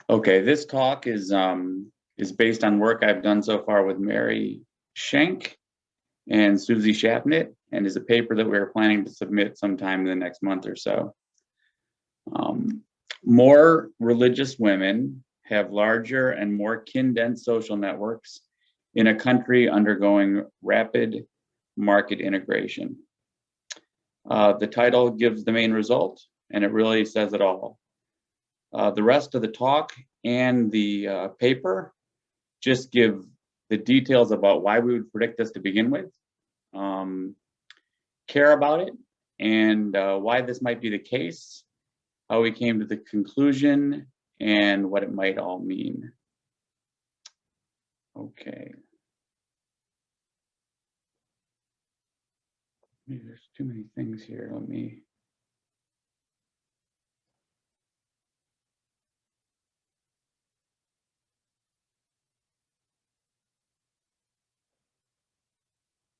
Okay, this talk is based on work I've done so far with Mary Schenk and Susie Shapnit, and is a paper that we're planning to submit sometime in the next month or so. More religious women have larger and more kin-dense social networks in a country undergoing rapid market integration. The title gives the main result, and it really says it all. The rest of the talk and the paper just give the details about why we would predict this to begin with, care about it, and why this might be the case, how we came to the conclusion, and what it might all mean. Okay. Maybe there's too many things here. Let me.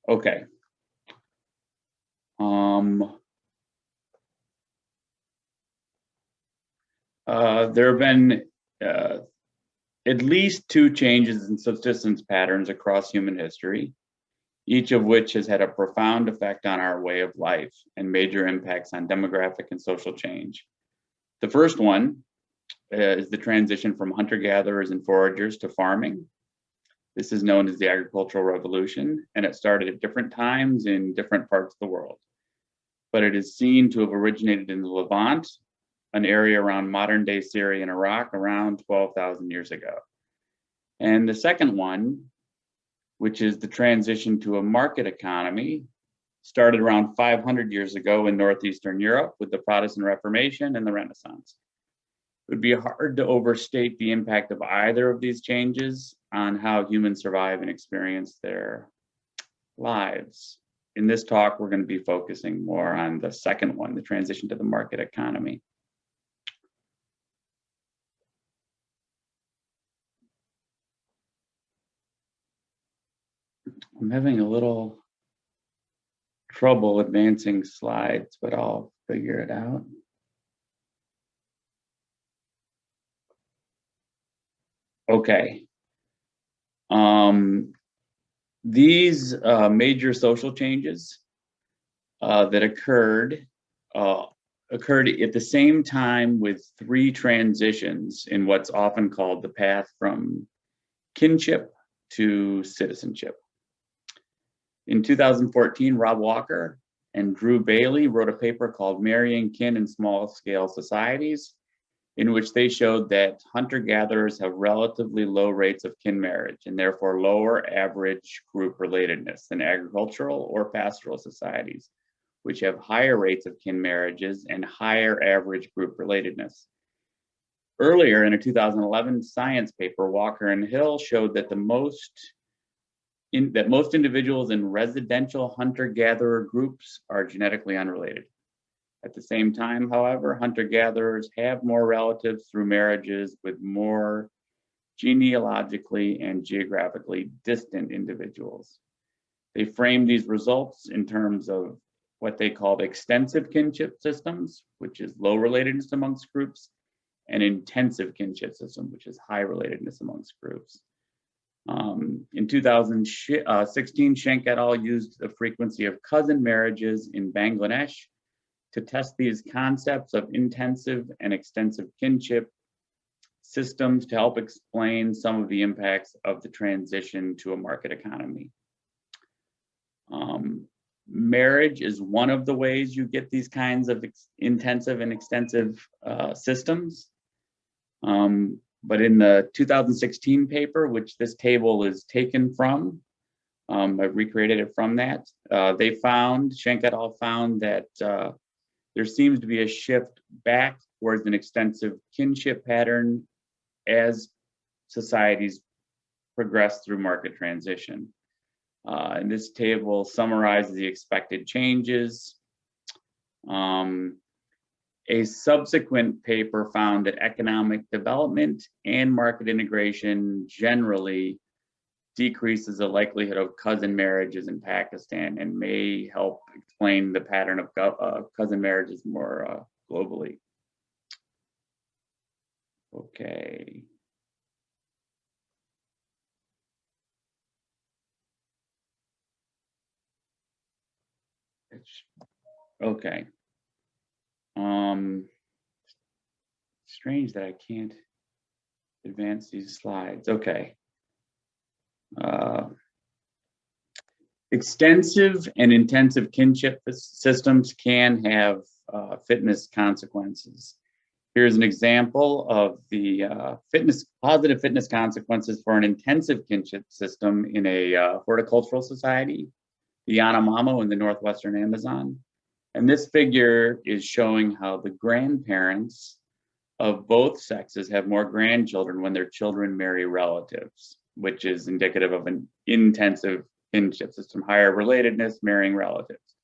Okay. There have been at least 2 changes in subsistence patterns across human history, each of which has had a profound effect on our way of life and major impacts on demographic and social change. The first one is the transition from hunter-gatherers and foragers to farming. This is known as the agricultural revolution, and it started at different times in different parts of the world. But it is seen to have originated in the Levant, an area around modern-day Syria and Iraq, around 12,000 years ago. And the second one, which is the transition to a market economy, started around 500 years ago in Northeastern Europe with the Protestant Reformation and the Renaissance. It would be hard to overstate the impact of either of these changes on how humans survive and experience their lives. In this talk, we're going to be focusing more on the second one, the transition to the market economy. I'm having a little trouble advancing slides, but I'll figure it out. Okay. These major social changes that occurred at the same time with 3 transitions in what's often called the path from kinship to citizenship. In 2014, Rob Walker and Drew Bailey wrote a paper called Marrying Kin in Small-Scale Societies, in which they showed that hunter-gatherers have relatively low rates of kin marriage and therefore lower average group relatedness than agricultural or pastoral societies, which have higher rates of kin marriages and higher average group relatedness. Earlier in a 2011 science paper, Walker and Hill showed that most individuals in residential hunter-gatherer groups are genetically unrelated. At the same time, however, hunter-gatherers have more relatives through marriages with more genealogically and geographically distant individuals. They frame these results in terms of what they called extensive kinship systems, which is low relatedness amongst groups, and intensive kinship system, which is high relatedness amongst groups. In 2016, Schenk et al. Used the frequency of cousin marriages in Bangladesh to test these concepts of intensive and extensive kinship systems to help explain some of the impacts of the transition to a market economy. Marriage is one of the ways you get these kinds of intensive and extensive systems. But in the 2016 paper, which this table is taken from, I've recreated it from that, Schenk et al. Found that there seems to be a shift back towards an extensive kinship pattern as societies progress through market transition. And this table summarizes the expected changes. A subsequent paper found that economic development and market integration generally decreases the likelihood of cousin marriages in Pakistan and may help explain the pattern of cousin marriages more globally. Okay. Okay. Strange that I can't advance these slides. Okay. Extensive and intensive kinship systems can have fitness consequences. Here's an example of the positive fitness consequences for an intensive kinship system in a horticultural society, the Yanomamo in the northwestern Amazon. And this figure is showing how the grandparents of both sexes have more grandchildren when their children marry relatives, which is indicative of an intensive kinship system, higher relatedness, marrying relatives.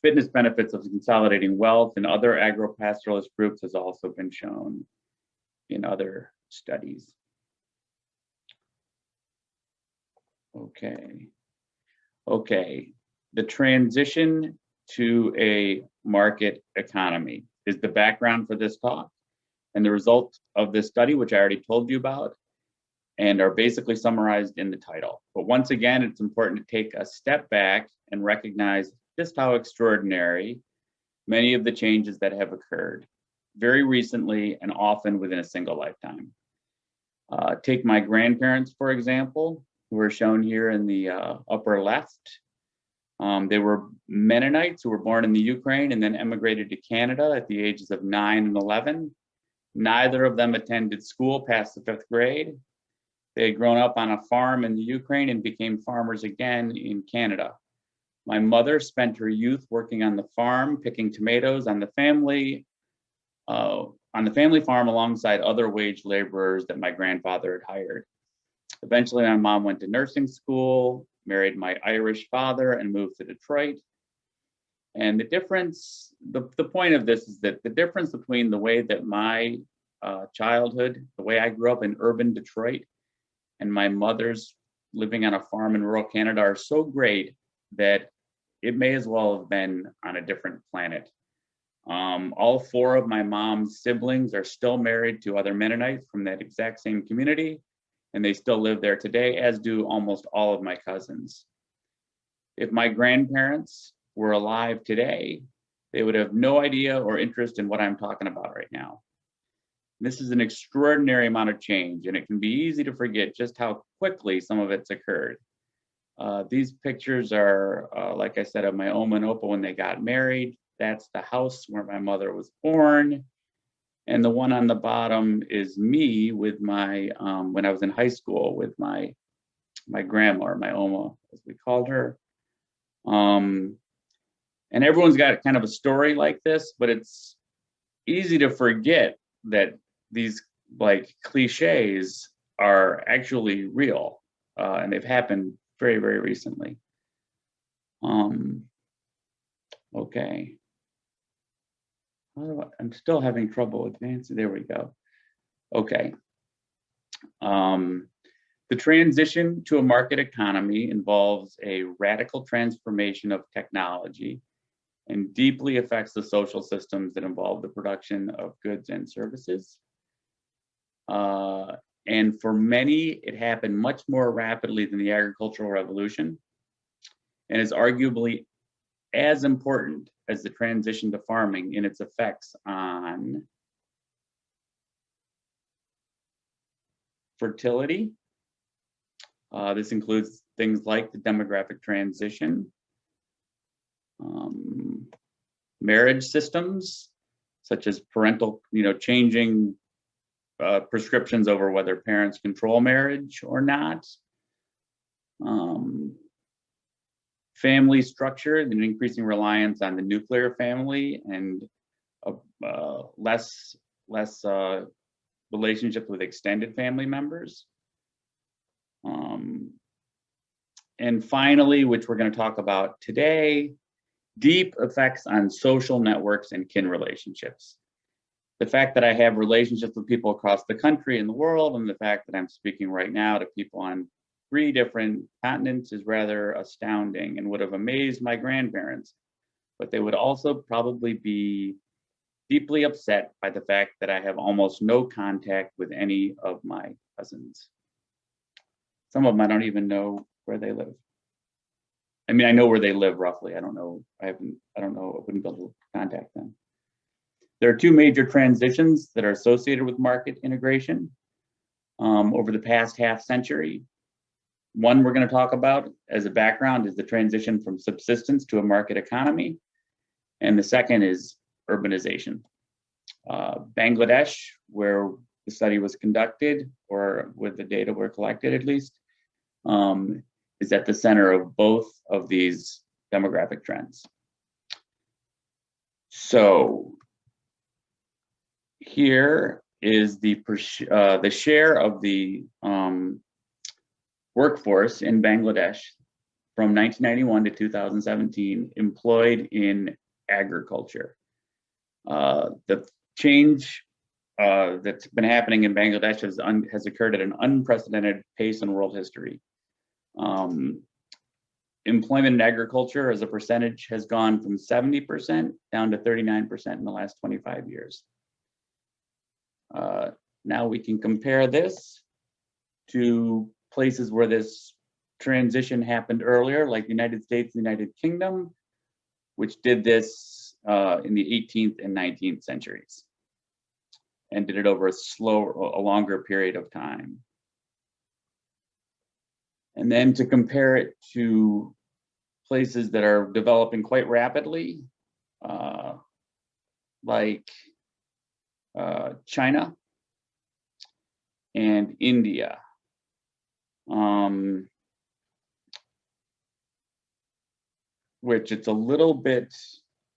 Fitness benefits of consolidating wealth in other agropastoralist groups has also been shown in other studies. Okay. The transition to a market economy is the background for this talk. And the results of this study, which I already told you about, and are basically summarized in the title. But once again, it's important to take a step back and recognize just how extraordinary many of the changes that have occurred very recently and often within a single lifetime. Take my grandparents, for example, who are shown here in the upper left. They were Mennonites who were born in the Ukraine and then emigrated to Canada at the ages of 9 and 11. Neither of them attended school past the 5th grade. They had grown up on a farm in the Ukraine and became farmers again in Canada. My mother spent her youth working on the farm, picking tomatoes on the family farm alongside other wage laborers that my grandfather had hired. Eventually, my mom went to nursing school, married my Irish father, and moved to Detroit. And the difference, the point of this is that the difference between the way that my childhood, the way I grew up in urban Detroit, and my mother's living on a farm in rural Canada are so great that it may as well have been on a different planet. All 4 of my mom's siblings are still married to other Mennonites from that exact same community, and they still live there today, as do almost all of my cousins. If my grandparents were alive today, they would have no idea or interest in what I'm talking about right now. This is an extraordinary amount of change, and it can be easy to forget just how quickly some of it's occurred. These pictures are, like I said, of my Oma and Opa when they got married. That's the house where my mother was born. And the one on the bottom is me with my, when I was in high school with my grandma, or my Oma, as we called her. And everyone's got kind of a story like this, but it's easy to forget that these like cliches are actually real, and they've happened very, very recently. Okay. I'm still having trouble advancing. There we go. Okay. The transition to a market economy involves a radical transformation of technology and deeply affects the social systems that involve the production of goods and services. And for many, it happened much more rapidly than the agricultural revolution, and is arguably as important as the transition to farming in its effects on fertility. This includes things like the demographic transition, marriage systems, such as parental, changing prescriptions over whether parents control marriage or not. Family structure, an increasing reliance on the nuclear family, and less relationships with extended family members. And finally, which we're going to talk about today, deep effects on social networks and kin relationships. The fact that I have relationships with people across the country and the world, and the fact that I'm speaking right now to people on 3 different continents is rather astounding and would have amazed my grandparents, but they would also probably be deeply upset by the fact that I have almost no contact with any of my cousins. Some of them I don't even know where they live. I mean, I know where they live roughly. I don't know. I don't know. I wouldn't be able to contact them. There are two major transitions that are associated with market integration over the past half century. One we're going to talk about as a background is the transition from subsistence to a market economy. And the second is urbanization. Bangladesh, where the study was conducted, or where the data were collected at least, is at the center of both of these demographic trends. So here is the share of the workforce in Bangladesh from 1991 to 2017 employed in agriculture. The change that's been happening in Bangladesh has occurred at an unprecedented pace in world history. Employment in agriculture as a percentage has gone from 70% down to 39% in the last 25 years. Now we can compare this to places where this transition happened earlier, like the United States and the United Kingdom, which did this in the 18th and 19th centuries and did it over a longer period of time. And then to compare it to places that are developing quite rapidly, like China and India. Which it's a little bit,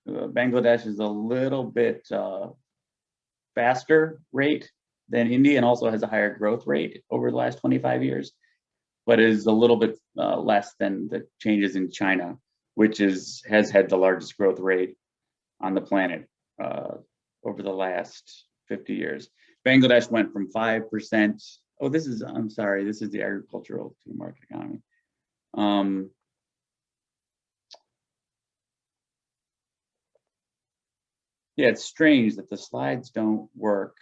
Bangladesh is a little bit faster rate than India and also has a higher growth rate over the last 25 years, but is a little bit less than the changes in China, which has had the largest growth rate on the planet over the last 50 years. Bangladesh went from 5%. Oh, I'm sorry, this is the agricultural to market economy. Yeah, it's strange that the slides don't work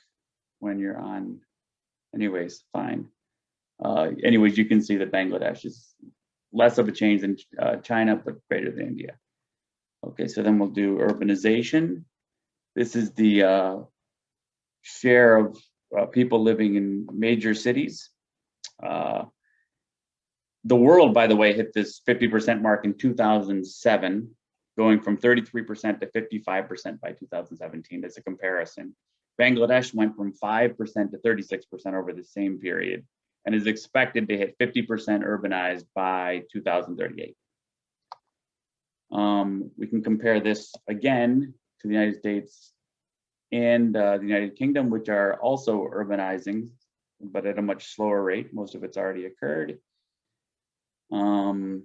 when you're on. Anyways, fine. Anyways, you can see that Bangladesh is less of a change than China, but greater than India. Okay, so then we'll do urbanization. This is the share of people living in major cities. The world, by the way, hit this 50% mark in 2007, going from 33% to 55% by 2017 as a comparison. Bangladesh went from 5% to 36% over the same period and is expected to hit 50% urbanized by 2038. We can compare this again to the United States and the United Kingdom, which are also urbanizing, but at a much slower rate. Most of it's already occurred. And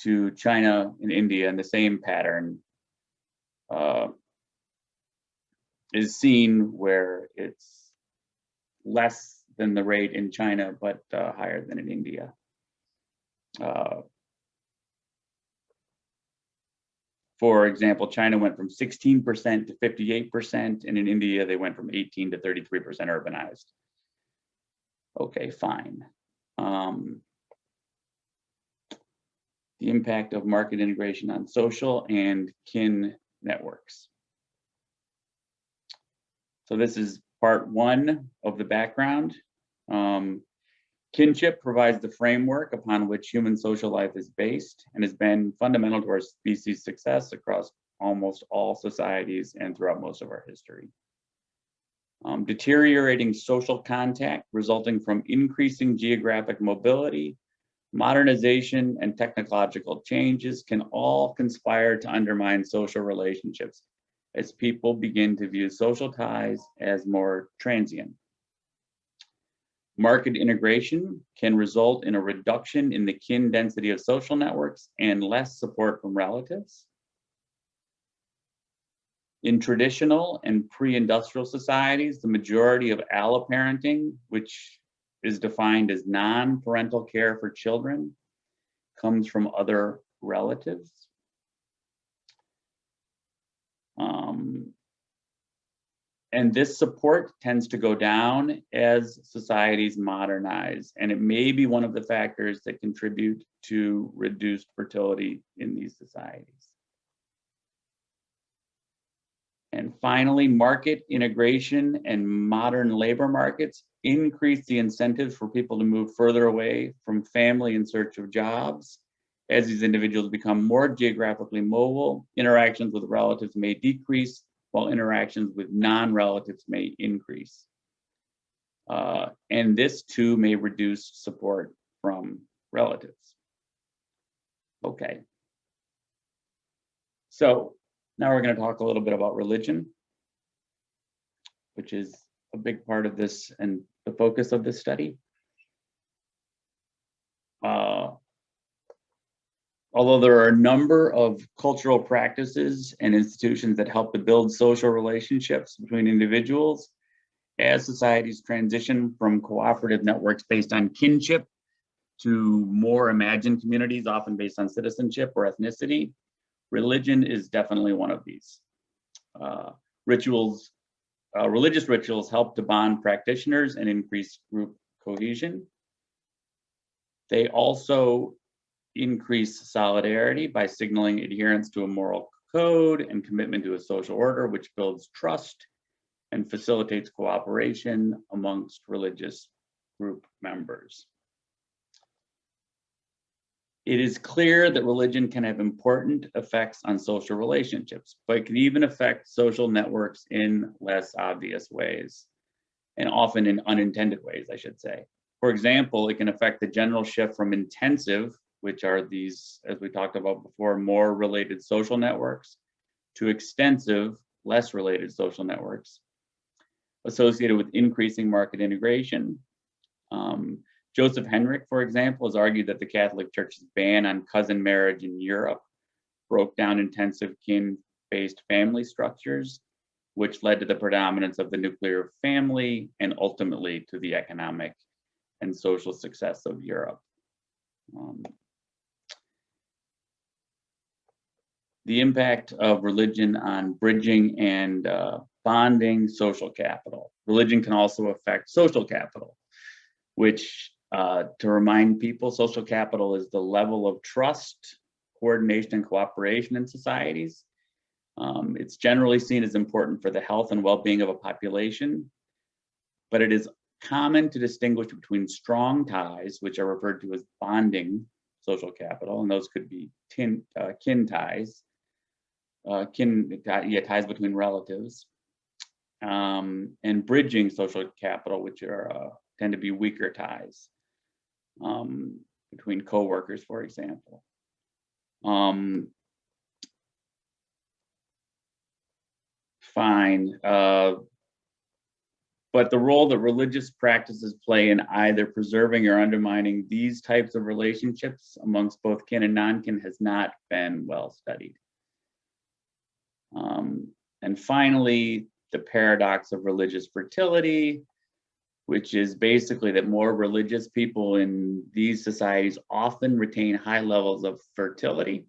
to China and India, and the same pattern is seen, where it's less than the rate in China, but higher than in India. For example, China went from 16% to 58%, and in India, they went from 18 to 33% urbanized. Okay, fine. The impact of market integration on social and kin networks. So this is part one of the background. Kinship provides the framework upon which human social life is based and has been fundamental to our species' success across almost all societies and throughout most of our history. Deteriorating social contact resulting from increasing geographic mobility, modernization, and technological changes can all conspire to undermine social relationships as people begin to view social ties as more transient. Market integration can result in a reduction in the kin density of social networks and less support from relatives. In traditional and pre-industrial societies, the majority of alloparenting, which is defined as non-parental care for children, comes from other relatives. And this support tends to go down as societies modernize, and it may be one of the factors that contribute to reduced fertility in these societies. And finally, market integration and modern labor markets increase the incentives for people to move further away from family in search of jobs. As these individuals become more geographically mobile, interactions with relatives may decrease, while interactions with non-relatives may increase. And this too may reduce support from relatives. Okay. So now we're going to talk a little bit about religion, which is a big part of this and the focus of this study. Although there are a number of cultural practices and institutions that help to build social relationships between individuals, as societies transition from cooperative networks based on kinship to more imagined communities, often based on citizenship or ethnicity, religion is definitely one of these. Religious rituals help to bond practitioners and increase group cohesion. They also increase solidarity by signaling adherence to a moral code and commitment to a social order, which builds trust and facilitates cooperation amongst religious group members. It is clear that religion can have important effects on social relationships, but it can even affect social networks in less obvious ways, and often in unintended ways, I should say. For example, it can affect the general shift from intensive, which are these, as we talked about before, more related social networks, to extensive, less related social networks associated with increasing market integration. Joseph Henrich, for example, has argued that the Catholic Church's ban on cousin marriage in Europe broke down intensive kin-based family structures, which led to the predominance of the nuclear family and ultimately to the economic and social success of Europe. The impact of religion on bridging and bonding social capital. Religion can also affect social capital, which, to remind people, social capital is the level of trust, coordination, and cooperation in societies. It's generally seen as important for the health and well-being of a population, but it is common to distinguish between strong ties, which are referred to as bonding social capital, and those could be kin ties, ties between relatives, and bridging social capital, which are tend to be weaker ties between coworkers, for example. Fine. But the role that religious practices play in either preserving or undermining these types of relationships amongst both kin and non-kin has not been well studied. And finally, the paradox of religious fertility, which is basically that more religious people in these societies often retain high levels of fertility,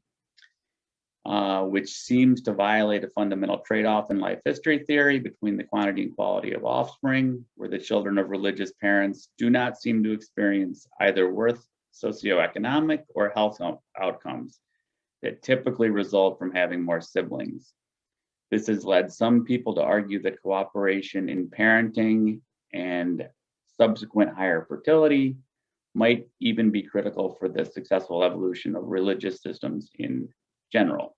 which seems to violate a fundamental trade-off in life history theory between the quantity and quality of offspring, where the children of religious parents do not seem to experience either worse socioeconomic or health outcomes that typically result from having more siblings. This has led some people to argue that cooperation in parenting and subsequent higher fertility might even be critical for the successful evolution of religious systems in general.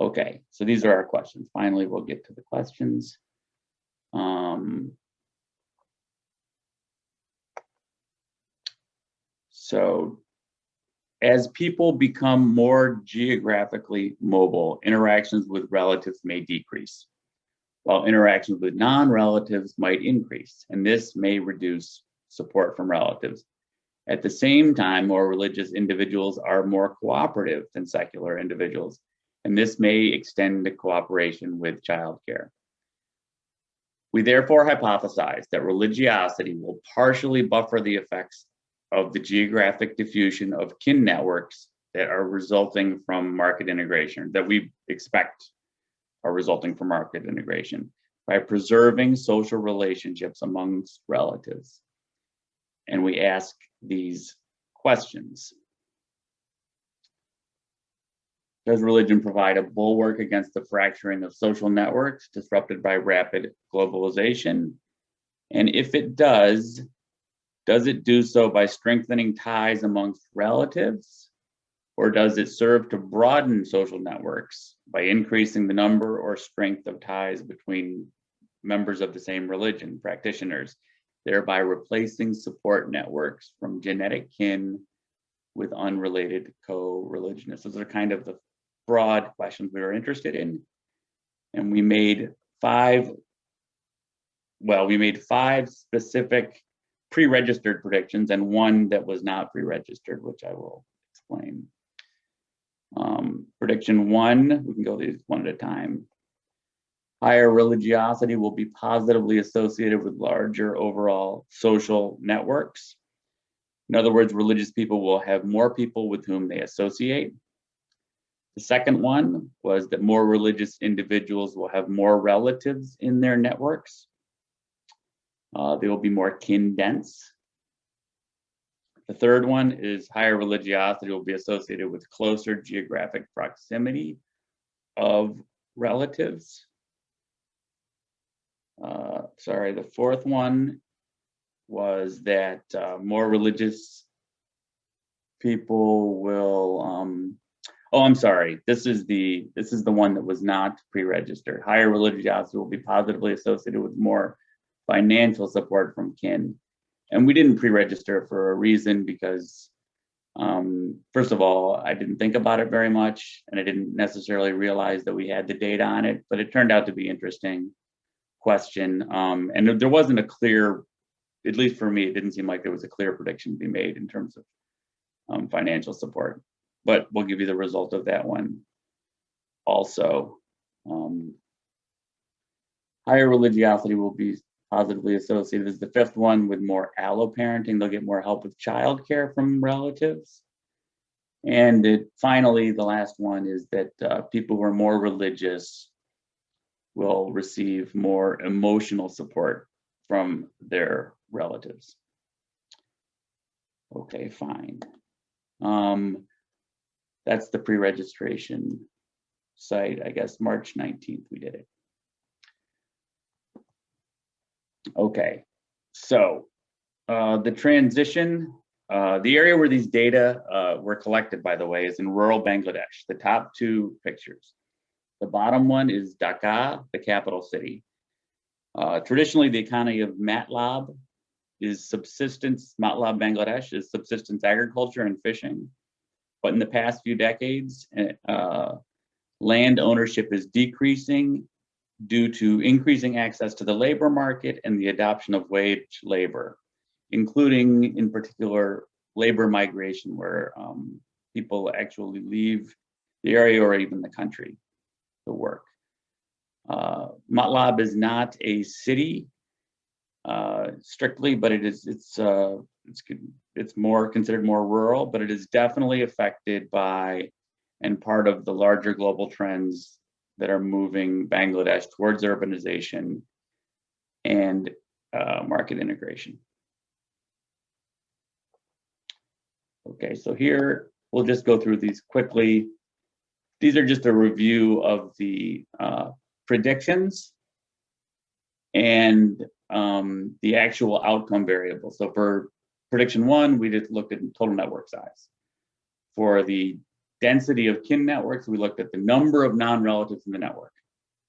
Okay, so these are our questions. Finally, we'll get to the questions. So as people become more geographically mobile, interactions with relatives may decrease, while interactions with non-relatives might increase, and this may reduce support from relatives. At the same time, more religious individuals are more cooperative than secular individuals, and this may extend to cooperation with childcare. We therefore hypothesize that religiosity will partially buffer the effects of the geographic diffusion of kin networks that are resulting from market integration, that we expect are resulting from market integration, by preserving social relationships amongst relatives. And we ask these questions. Does religion provide a bulwark against the fracturing of social networks disrupted by rapid globalization? And if it does it do so by strengthening ties amongst relatives? Or does it serve to broaden social networks by increasing the number or strength of ties between members of the same religion, practitioners, thereby replacing support networks from genetic kin with unrelated co-religionists? Those are kind of the broad questions we were interested in. And we made five specific pre-registered predictions and one that was not pre-registered, which I will explain. Prediction one, we can go these one at a time. Higher religiosity will be positively associated with larger overall social networks. In other words, religious people will have more people with whom they associate. The second one was that more religious individuals will have more relatives in their networks. They will be more kin dense. The third one is higher religiosity will be associated with closer geographic proximity of relatives. The fourth one was that more religious people will, this is the one that was not pre-registered. Higher religiosity will be positively associated with more financial support from kin. And we didn't pre-register for a reason because, first of all, I didn't think about it very much and I didn't necessarily realize that we had the data on it, but it turned out to be an interesting question. And there wasn't a clear, at least for me, it didn't seem like there was a clear prediction to be made in terms of financial support, but we'll give you the result of that one also. Higher religiosity will be positively associated as the fifth one with more alloparenting. They'll get more help with childcare from relatives. And finally, the last one is that people who are more religious will receive more emotional support from their relatives. Okay, fine. That's the pre-registration site. I guess March 19th we did it. Okay, so the transition, the area where these data were collected, by the way, is in rural Bangladesh, the top two pictures. The bottom one is Dhaka, the capital city. Traditionally, the economy of Matlab, Bangladesh, is subsistence agriculture and fishing. But in the past few decades, land ownership is decreasing due to increasing access to the labor market and the adoption of wage labor, including, in particular, labor migration, where people actually leave the area or even the country to work. Matlab is not a city strictly, but it's more considered more rural, but it is definitely affected by and part of the larger global trends that are moving Bangladesh towards urbanization and market integration. Okay, so here we'll just go through these quickly. These are just a review of the predictions and the actual outcome variables. So for prediction one, we just looked at total network size. For the density of kin networks, we looked at the number of non-relatives in the network,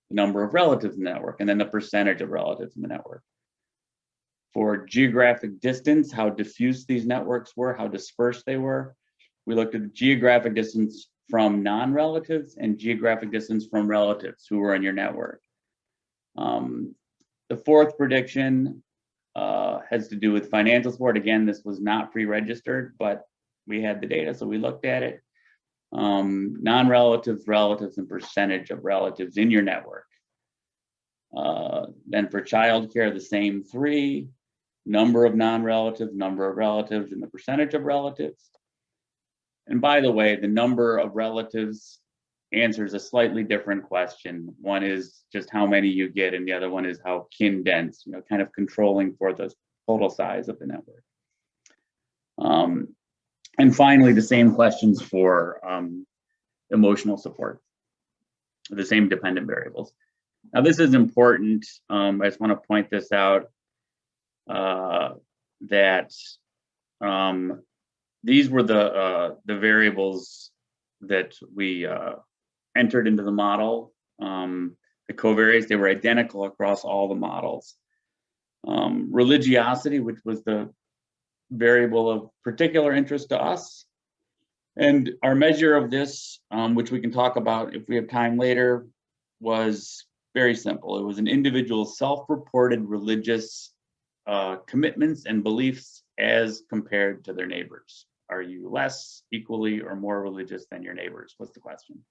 the number of relatives in the network, and then the percentage of relatives in the network. For geographic distance, how diffuse these networks were, how dispersed they were, we looked at geographic distance from non-relatives and geographic distance from relatives who were in your network. The fourth prediction has to do with financial support. Again, this was not pre-registered, but we had the data, so we looked at it. Non-relatives, relatives, and percentage of relatives in your network. Then for childcare, the same three: number of non-relatives, number of relatives, and the percentage of relatives. And by the way, the number of relatives answers a slightly different question. One is just how many you get, and the other one is how kin dense, kind of controlling for the total size of the network. And finally, the same questions for emotional support, the same dependent variables. Now, this is important. I just want to point this out, that these were the variables that we entered into the model, the covariates. They were identical across all the models. Religiosity, which was the variable of particular interest to us. And our measure of this, which we can talk about if we have time later, was very simple. It was an individual's self-reported religious commitments and beliefs as compared to their neighbors. Are you less, equally, or more religious than your neighbors? Was the question.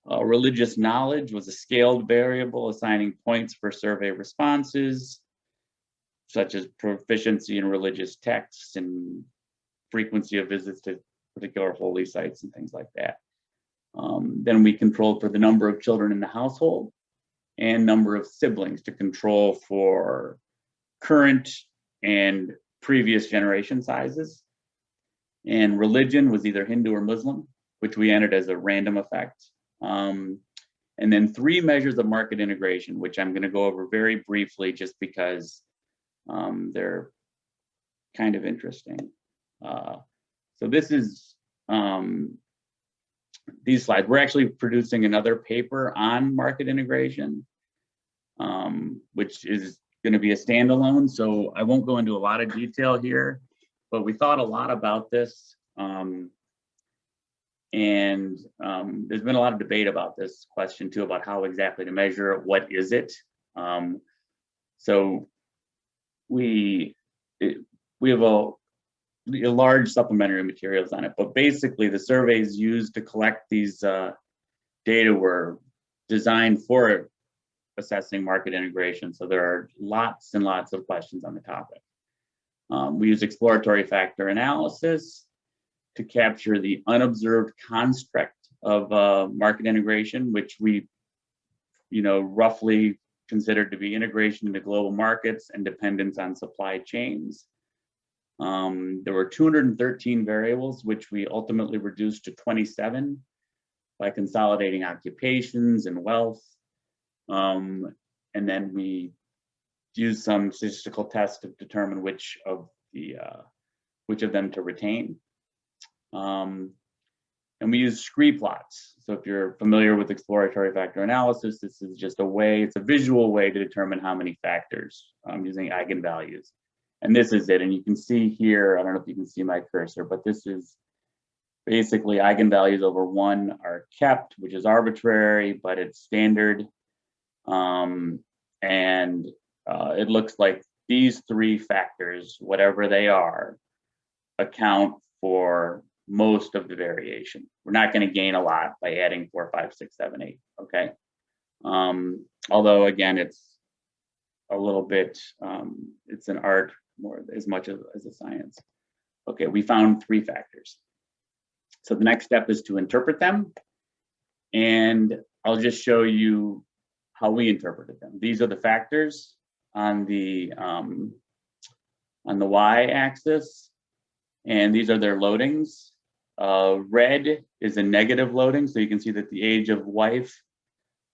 Religious knowledge was a scaled variable assigning points for survey responses, such as proficiency in religious texts and frequency of visits to particular holy sites and things like that. Then we controlled for the number of children in the household and number of siblings to control for current and previous generation sizes. And religion was either Hindu or Muslim, which we entered as a random effect. And then 3 measures of market integration, which I'm going to go over very briefly just because they're kind of interesting. So this is these slides. We're actually producing another paper on market integration, which is going to be a standalone. So I won't go into a lot of detail here, but we thought a lot about this. And there's been a lot of debate about this question too, about how exactly to measure it. What is it? So we have a large supplementary materials on it, but basically the surveys used to collect these data were designed for assessing market integration. So there are lots and lots of questions on the topic. We use exploratory factor analysis to capture the unobserved construct of market integration, which we, roughly considered to be integration into global markets and dependence on supply chains. There were 213 variables, which we ultimately reduced to 27 by consolidating occupations and wealth. And then we used some statistical tests to determine which of them to retain. And we use scree plots. So if you're familiar with exploratory factor analysis, this is just it's a visual way to determine how many factors using eigenvalues. And this is it. And you can see here, I don't know if you can see my cursor, but this is basically eigenvalues over 1 are kept, which is arbitrary, but it's standard. It looks like these 3 factors, whatever they are, account for most of the variation. We're not going to gain a lot by adding 4, 5, 6, 7, 8. Okay. Although again, it's a little bit, it's an art more as much as a science. Okay, we found 3 factors. So the next step is to interpret them. And I'll just show you how we interpreted them. These are the factors on the y-axis, and these are their loadings. Red is a negative loading, so you can see that the age of wife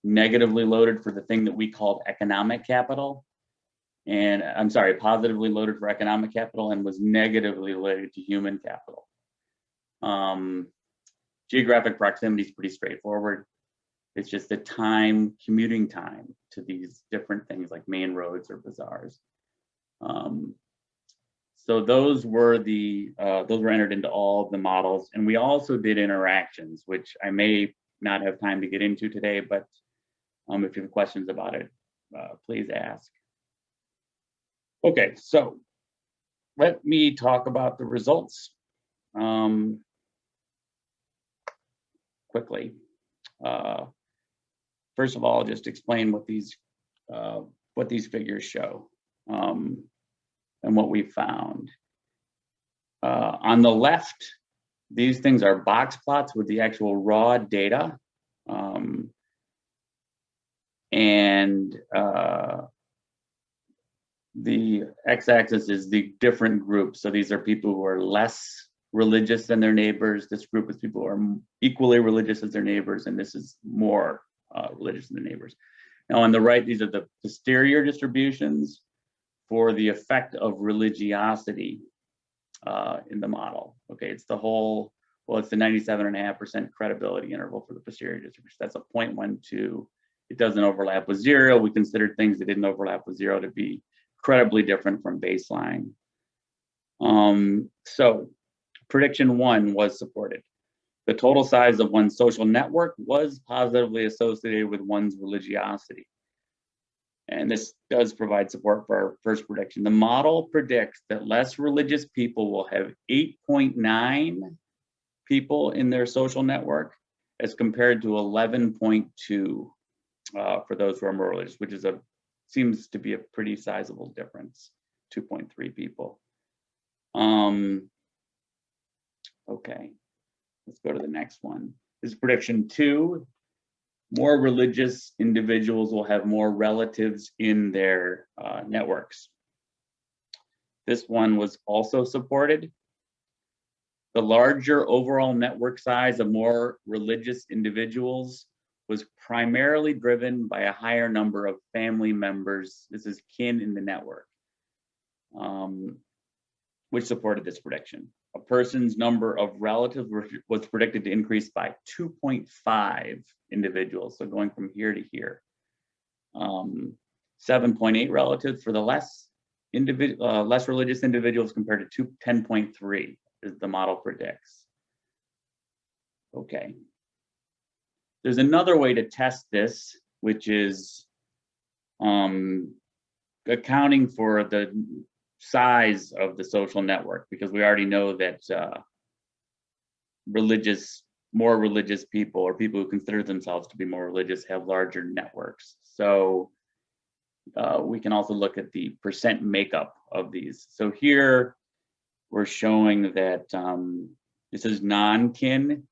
negatively loaded for the thing that we called economic capital. And I'm sorry, positively loaded for economic capital and was negatively related to human capital. Geographic proximity is pretty straightforward. It's just the time, commuting time to these different things like main roads or bazaars. So those were entered into all of the models. And we also did interactions, which I may not have time to get into today, but if you have questions about it, please ask. Okay, so let me talk about the results quickly. First of all, I'll just explain what these figures show and what we found. On the left These things are box plots with the actual raw data. The x-axis is the different groups. So these are people who are less religious than their neighbors. This group is people who are equally religious as their neighbors, and this is more religious than their neighbors. Now on the right, these are the posterior distributions for the effect of religiosity in the model. Okay, it's the whole, well, it's the 97.5% credibility interval for the posterior distribution. That's a 0.12. It doesn't overlap with 0. We considered things that didn't overlap with 0 to be credibly different from baseline. So prediction 1 was supported. The total size of one's social network was positively associated with one's religiosity. And this does provide support for our first prediction. The model predicts that less religious people will have 8.9 people in their social network as compared to 11.2 for those who are more religious, which is seems to be a pretty sizable difference, 2.3 people. Okay, let's go to the next one. This is prediction 2. More religious individuals will have more relatives in their networks. This one was also supported. The larger overall network size of more religious individuals was primarily driven by a higher number of family members. This is kin in the network, which supported this prediction. A person's number of relatives was predicted to increase by 2.5 individuals, so going from here to here. 7.8 relatives for the less religious individuals compared to 10.3 as the model predicts. Okay. There's another way to test this, which is accounting for the size of the social network, because we already know that more religious people, or people who consider themselves to be more religious, have larger networks. So we can also look at the percent makeup of these. So here we're showing that this is non-kin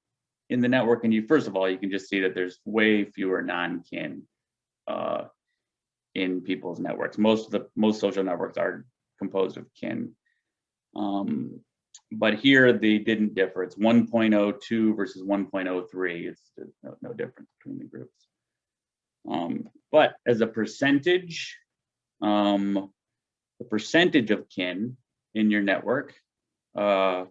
in the network, and first of all, you can just see that there's way fewer non-kin in people's networks. Most social networks are composed of kin, but here they didn't differ. It's 1.02 versus 1.03. It's no difference between the groups. But as a percentage, the percentage of kin in your network, the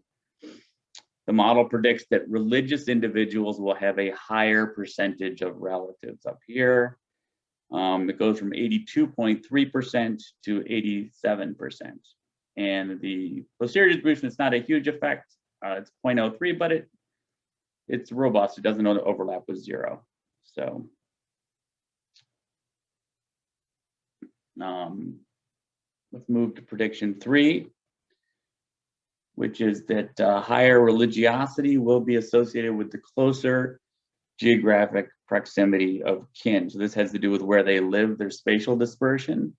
model predicts that religious individuals will have a higher percentage of relatives up here. It goes from 82.3% to 87%. And the posterior distribution is not a huge effect. It's 0.03, but it's robust. It doesn't overlap with 0. So let's move to prediction 3, which is that higher religiosity will be associated with the closer geographic proximity of kin. So this has to do with where they live, their spatial dispersion.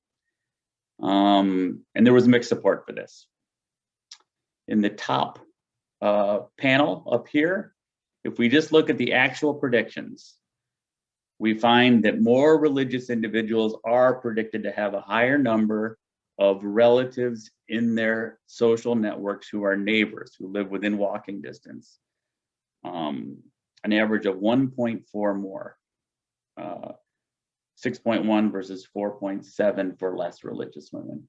And there was mixed support for this. In the top panel up here, if we just look at the actual predictions, we find that more religious individuals are predicted to have a higher number of relatives in their social networks who are neighbors, who live within walking distance. An average of 1.4 more, 6.1 versus 4.7 for less religious women.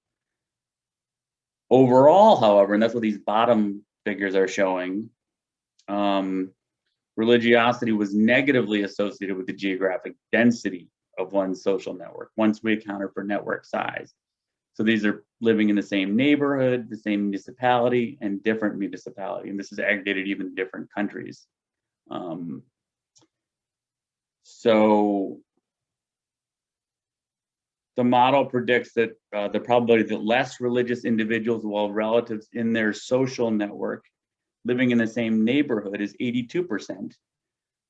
Overall, however, and that's what these bottom figures are showing, religiosity was negatively associated with the geographic density of one's social network once we accounted for network size. So these are living in the same neighborhood, the same municipality, and different municipality. And this is aggregated even in different countries. So the model predicts that the probability that less religious individuals will have relatives in their social network living in the same neighborhood is 82%,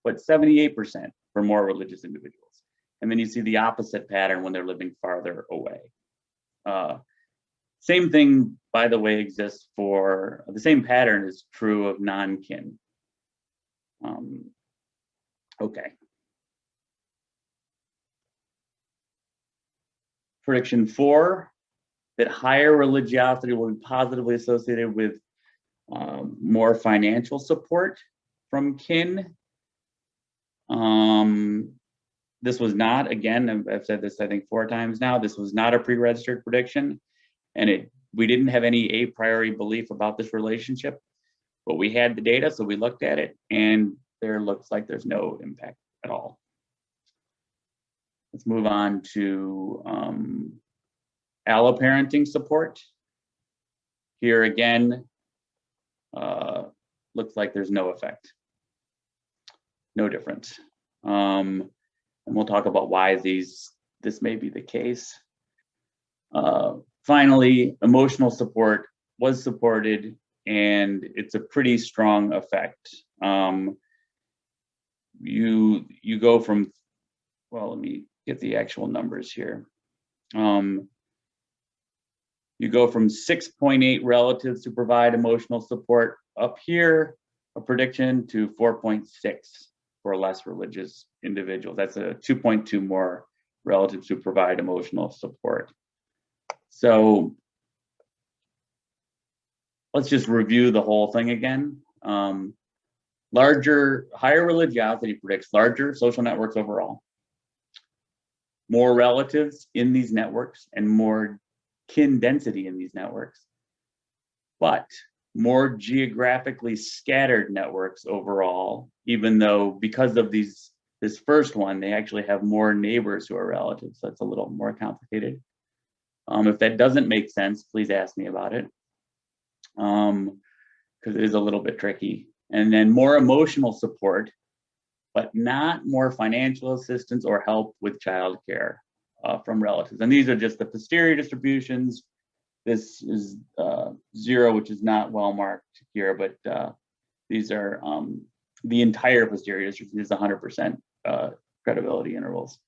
but 78% for more religious individuals. And then you see the opposite pattern when they're living farther away. Same thing, by the way, exists for, the same pattern is true of non-kin. Okay. Prediction 4, that higher religiosity will be positively associated with more financial support from kin. This was not, again, I've said this I think 4 times now, this was not a pre-registered prediction, and we didn't have any a priori belief about this relationship, but we had the data, so we looked at it, and there looks like there's no impact at all. Let's move on to alloparenting support. Here again, looks like there's no effect, no difference. And we'll talk about why this may be the case. Finally, emotional support was supported, and it's a pretty strong effect. You go from, well, let me get the actual numbers here. You go from 6.8 relatives who provide emotional support up here, a prediction, to 4.6 for less religious individuals. That's a 2.2 more relatives who provide emotional support. So let's just review the whole thing again. Higher religiosity predicts larger social networks overall, more relatives in these networks, and more kin density in these networks, but more geographically scattered networks overall, even though because of this first one, they actually have more neighbors who are relatives. So it's a little more complicated. If that doesn't make sense, please ask me about it, because it is a little bit tricky. And then more emotional support, but not more financial assistance or help with childcare from relatives. And these are just the posterior distributions. This is 0, which is not well marked here, but these are the entire posterior distribution is 100% credibility intervals.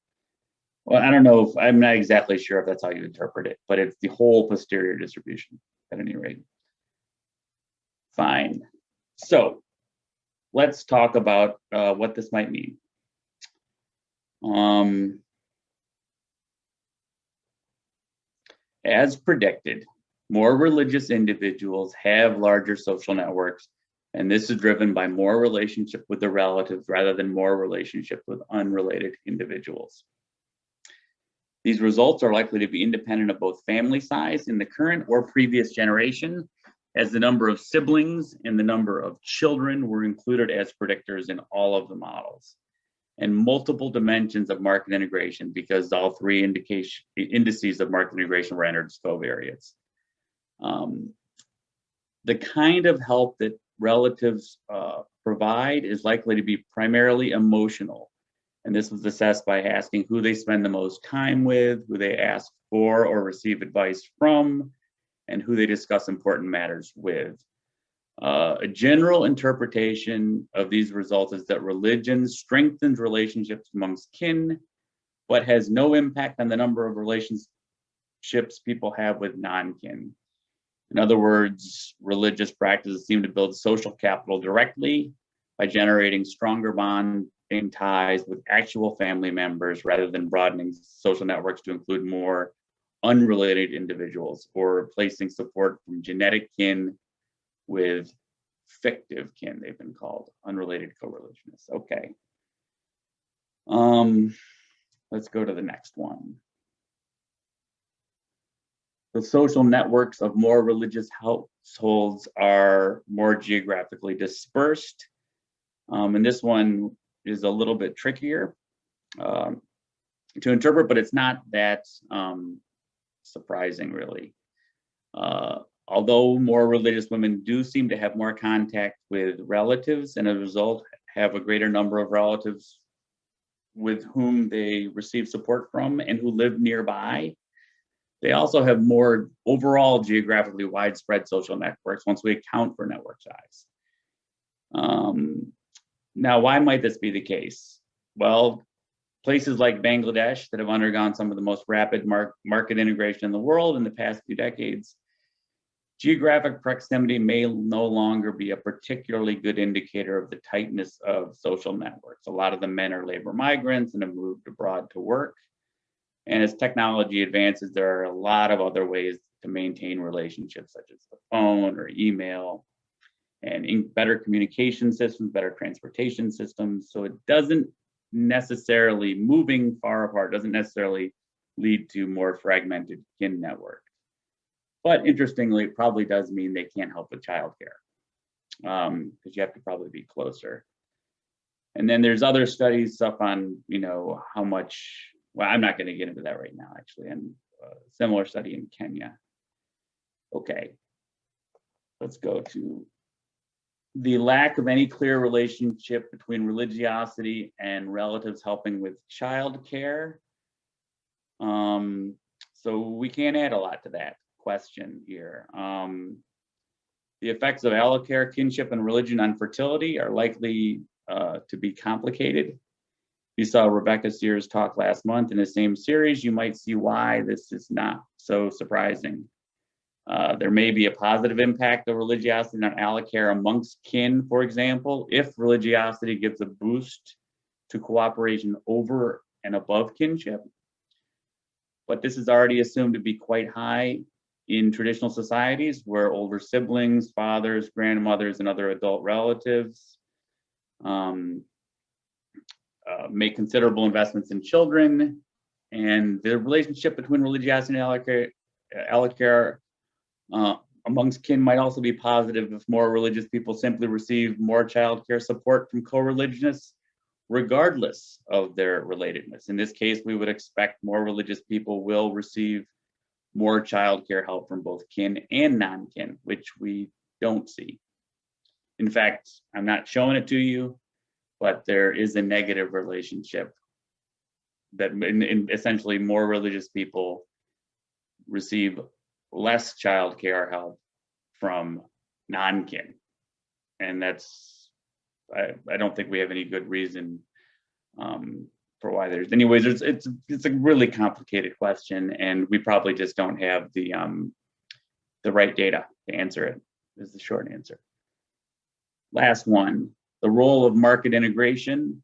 Well, I don't know I'm not exactly sure if that's how you interpret it, but it's the whole posterior distribution at any rate. Fine. So let's talk about what this might mean. As predicted, more religious individuals have larger social networks, and this is driven by more relationship with the relatives rather than more relationship with unrelated individuals. These results are likely to be independent of both family size in the current or previous generation, as the number of siblings and the number of children were included as predictors in all of the models, and multiple dimensions of market integration, because all 3 indices of market integration were entered as covariates. The kind of help that relatives provide is likely to be primarily emotional. And this was assessed by asking who they spend the most time with, who they ask for or receive advice from, and who they discuss important matters with. A general interpretation of these results is that religion strengthens relationships amongst kin, but has no impact on the number of relationships people have with non-kin. In other words, religious practices seem to build social capital directly by generating stronger bonding ties with actual family members rather than broadening social networks to include more unrelated individuals, or replacing support from genetic kin with fictive kin, they've been called, unrelated co-religionists. Okay. Let's go to the next one. The social networks of more religious households are more geographically dispersed. And this one is a little bit trickier to interpret, but it's not that surprising, really. Although more religious women do seem to have more contact with relatives, and as a result have a greater number of relatives with whom they receive support from and who live nearby, they also have more overall geographically widespread social networks once we account for network size. Now, why might this be the case? Well, places like Bangladesh that have undergone some of the most rapid market integration in the world in the past few decades, geographic proximity may no longer be a particularly good indicator of the tightness of social networks. A lot of the men are labor migrants and have moved abroad to work. And as technology advances, there are a lot of other ways to maintain relationships, such as the phone or email, and better communication systems, better transportation systems. So it doesn't necessarily, moving far apart doesn't necessarily lead to more fragmented kin networks. But interestingly, it probably does mean they can't help with childcare, because you have to probably be closer. And then there's other studies up on, how much, well, I'm not going to get into that right now, actually, and a similar study in Kenya. Okay, let's go to the lack of any clear relationship between religiosity and relatives helping with childcare. So we can't add a lot to that question here. The effects of allocara, kinship, and religion on fertility are likely to be complicated. You saw Rebecca Sears' talk last month in the same series. You might see why this is not so surprising. There may be a positive impact of religiosity on allocara amongst kin, for example, if religiosity gives a boost to cooperation over and above kinship. But this is already assumed to be quite high in traditional societies where older siblings, fathers, grandmothers, and other adult relatives make considerable investments in children. And the relationship between religiosity and allocara amongst kin might also be positive if more religious people simply receive more child care support from co-religionists, regardless of their relatedness. In this case, we would expect more religious people will receive more child care help from both kin and non-kin, which we don't see. In fact, I'm not showing it to you, but there is a negative relationship that essentially more religious people receive less child care help from non-kin. And that's, I don't think we have any good reason for why there's, anyways, it's a really complicated question, and we probably just don't have the right data to answer it, is the short answer. Last one, the role of market integration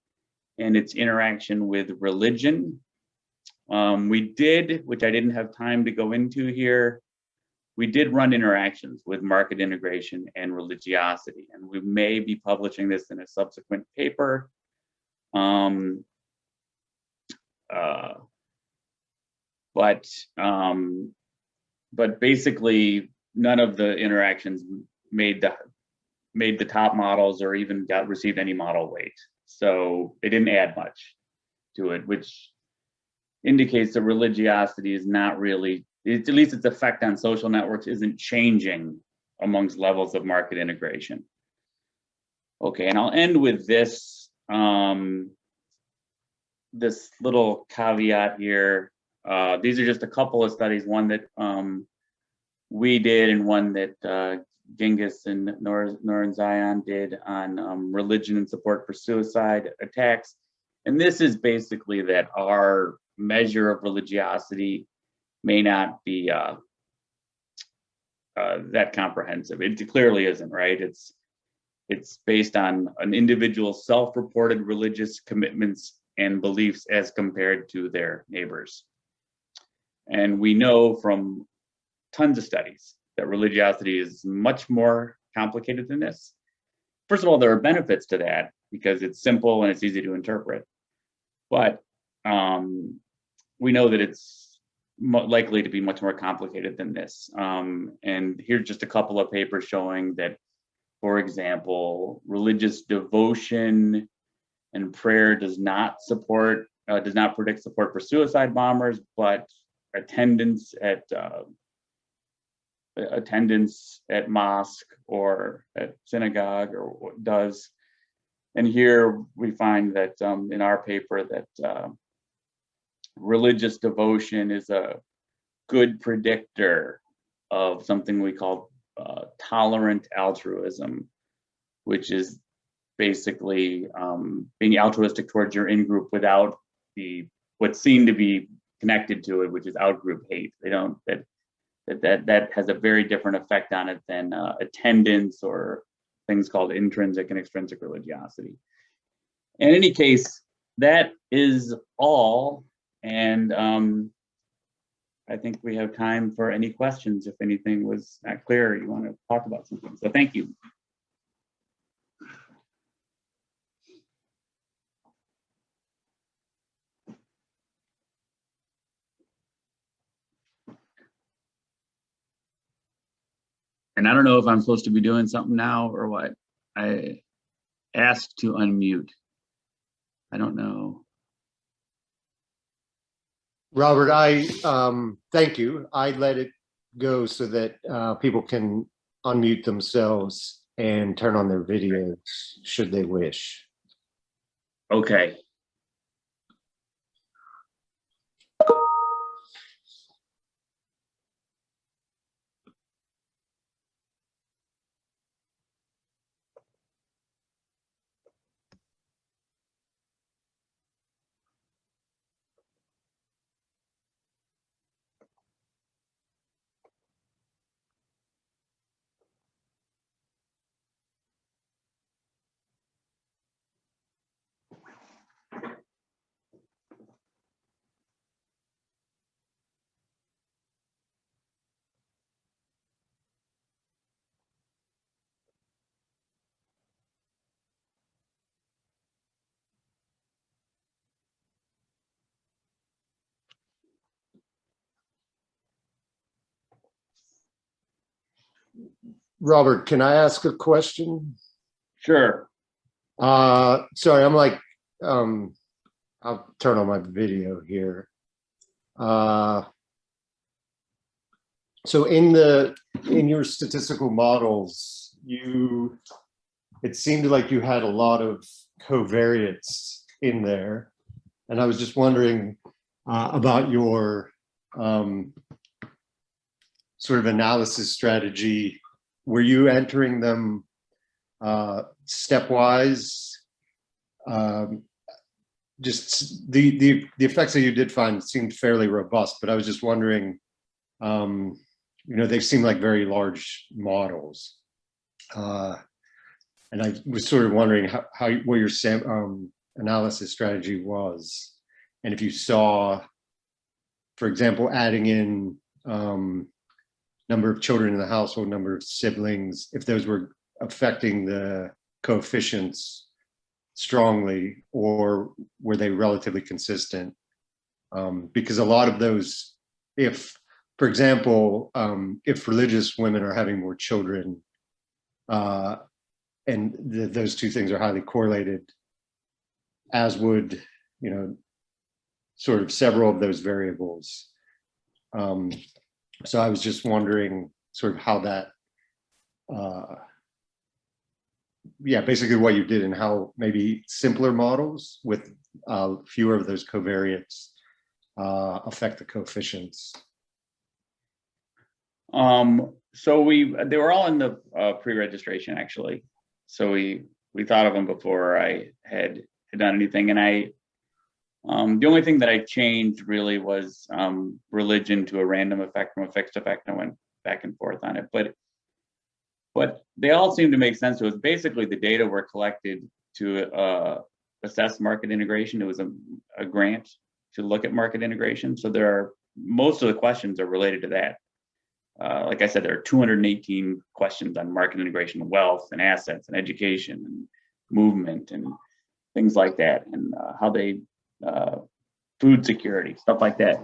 and its interaction with religion. We did, which I didn't have time to go into here, we did run interactions with market integration and religiosity, and we may be publishing this in a subsequent paper. But basically, none of the interactions made the top models or even received any model weight. So they didn't add much to it, which indicates that religiosity is not really, at least its effect on social networks isn't changing amongst levels of market integration. Okay, and I'll end with this, this little caveat here. These are just a couple of studies, one that we did and one that Genghis and Nur Zion did on religion and support for suicide attacks. And this is basically that our measure of religiosity may not be that comprehensive. It clearly isn't, right? It's based on an individual's self-reported religious commitments and beliefs as compared to their neighbors. And we know from tons of studies that religiosity is much more complicated than this. First of all, there are benefits to that because it's simple and it's easy to interpret. But we know that it's likely to be much more complicated than this. And here's just a couple of papers showing that, for example, religious devotion and prayer does not predict support for suicide bombers, but attendance at mosque or at synagogue or does. And here we find that in our paper that religious devotion is a good predictor of something we call tolerant altruism, which is basically being altruistic towards your in-group without what seemed to be connected to it, which is outgroup hate. They don't that has a very different effect on it than attendance or things called intrinsic and extrinsic religiosity. In any case, that is all, and I think we have time for any questions if anything was not clear or you want to talk about something. So thank you. And I don't know if I'm supposed to be doing something now or what. I asked to unmute. I don't know. Robert, I thank you. I let it go so that people can unmute themselves and turn on their videos should they wish. Okay. Robert, can I ask a question? Sure. Sorry, I'm like, I'll turn on my video here. So in your statistical models, it seemed like you had a lot of covariates in there, and I was just wondering about your sort of analysis strategy. Were you entering them stepwise? Just the effects that you did find seemed fairly robust, but I was just wondering, they seem like very large models, and I was sort of wondering what your analysis strategy was, and if you saw, for example, adding in number of children in the household, number of siblings, if those were affecting the coefficients strongly, or were they relatively consistent? Because a lot of those, for example, if religious women are having more children, and those two things are highly correlated, as would, sort of several of those variables. So I was just wondering sort of how that, basically what you did and how maybe simpler models with fewer of those covariates affect the coefficients. So they were all in the pre-registration actually. So we thought of them before I had done anything, and the only thing that I changed really was religion to a random effect from a fixed effect. I went back and forth on it, but they all seem to make sense to us. Basically, the data were collected to assess market integration. It was a grant to look at market integration. So most of the questions are related to that. Like I said, there are 218 questions on market integration, wealth and assets and education and movement and things like that, and how they food security, stuff like that.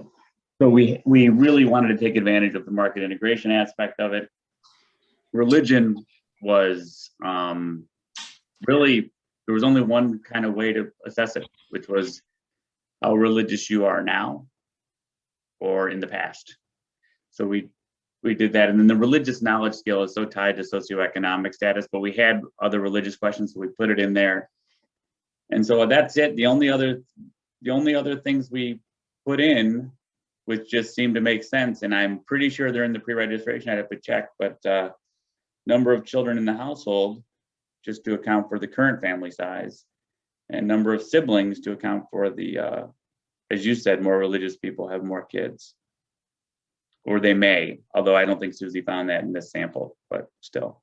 So we really wanted to take advantage of the market integration aspect of it. Religion was really, there was only one kind of way to assess it, which was how religious you are now or in the past. So we did that. And then the religious knowledge scale is so tied to socioeconomic status, but we had other religious questions, so we put it in there. And so that's it. The only other things we put in, which just seemed to make sense, and I'm pretty sure they're in the pre-registration, I'd have to check, but number of children in the household, just to account for the current family size, and number of siblings to account for the as you said, more religious people have more kids. Or they may, although I don't think Susie found that in this sample, but still.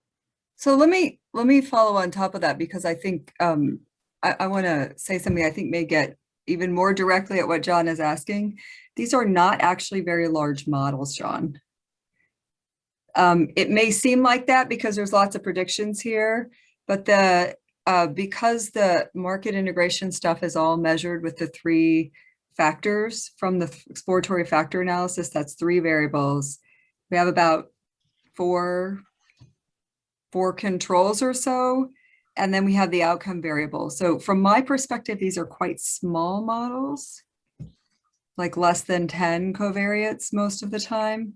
So let me follow on top of that, because I think I want to say something I think may get even more directly at what John is asking. These are not actually very large models, John. It may seem like that because there's lots of predictions here, but because the market integration stuff is all measured with the 3 factors from the exploratory factor analysis, that's 3 variables. We have about four controls or so, and then we have the outcome variable. So from my perspective, these are quite small models, like less than 10 covariates most of the time.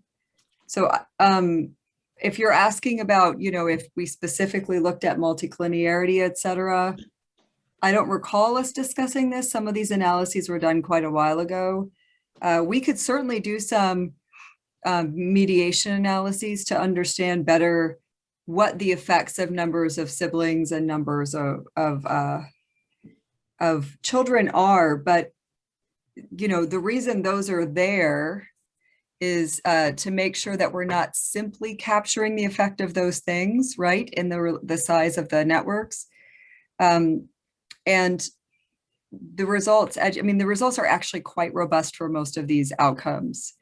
So if you're asking about, if we specifically looked at multiclinearity, et cetera, I don't recall us discussing this. Some of these analyses were done quite a while ago. We could certainly do some mediation analyses to understand better what the effects of numbers of siblings and numbers of children are. But, the reason those are there is to make sure that we're not simply capturing the effect of those things, right, in the size of the networks. And the results, the results are actually quite robust for most of these outcomes,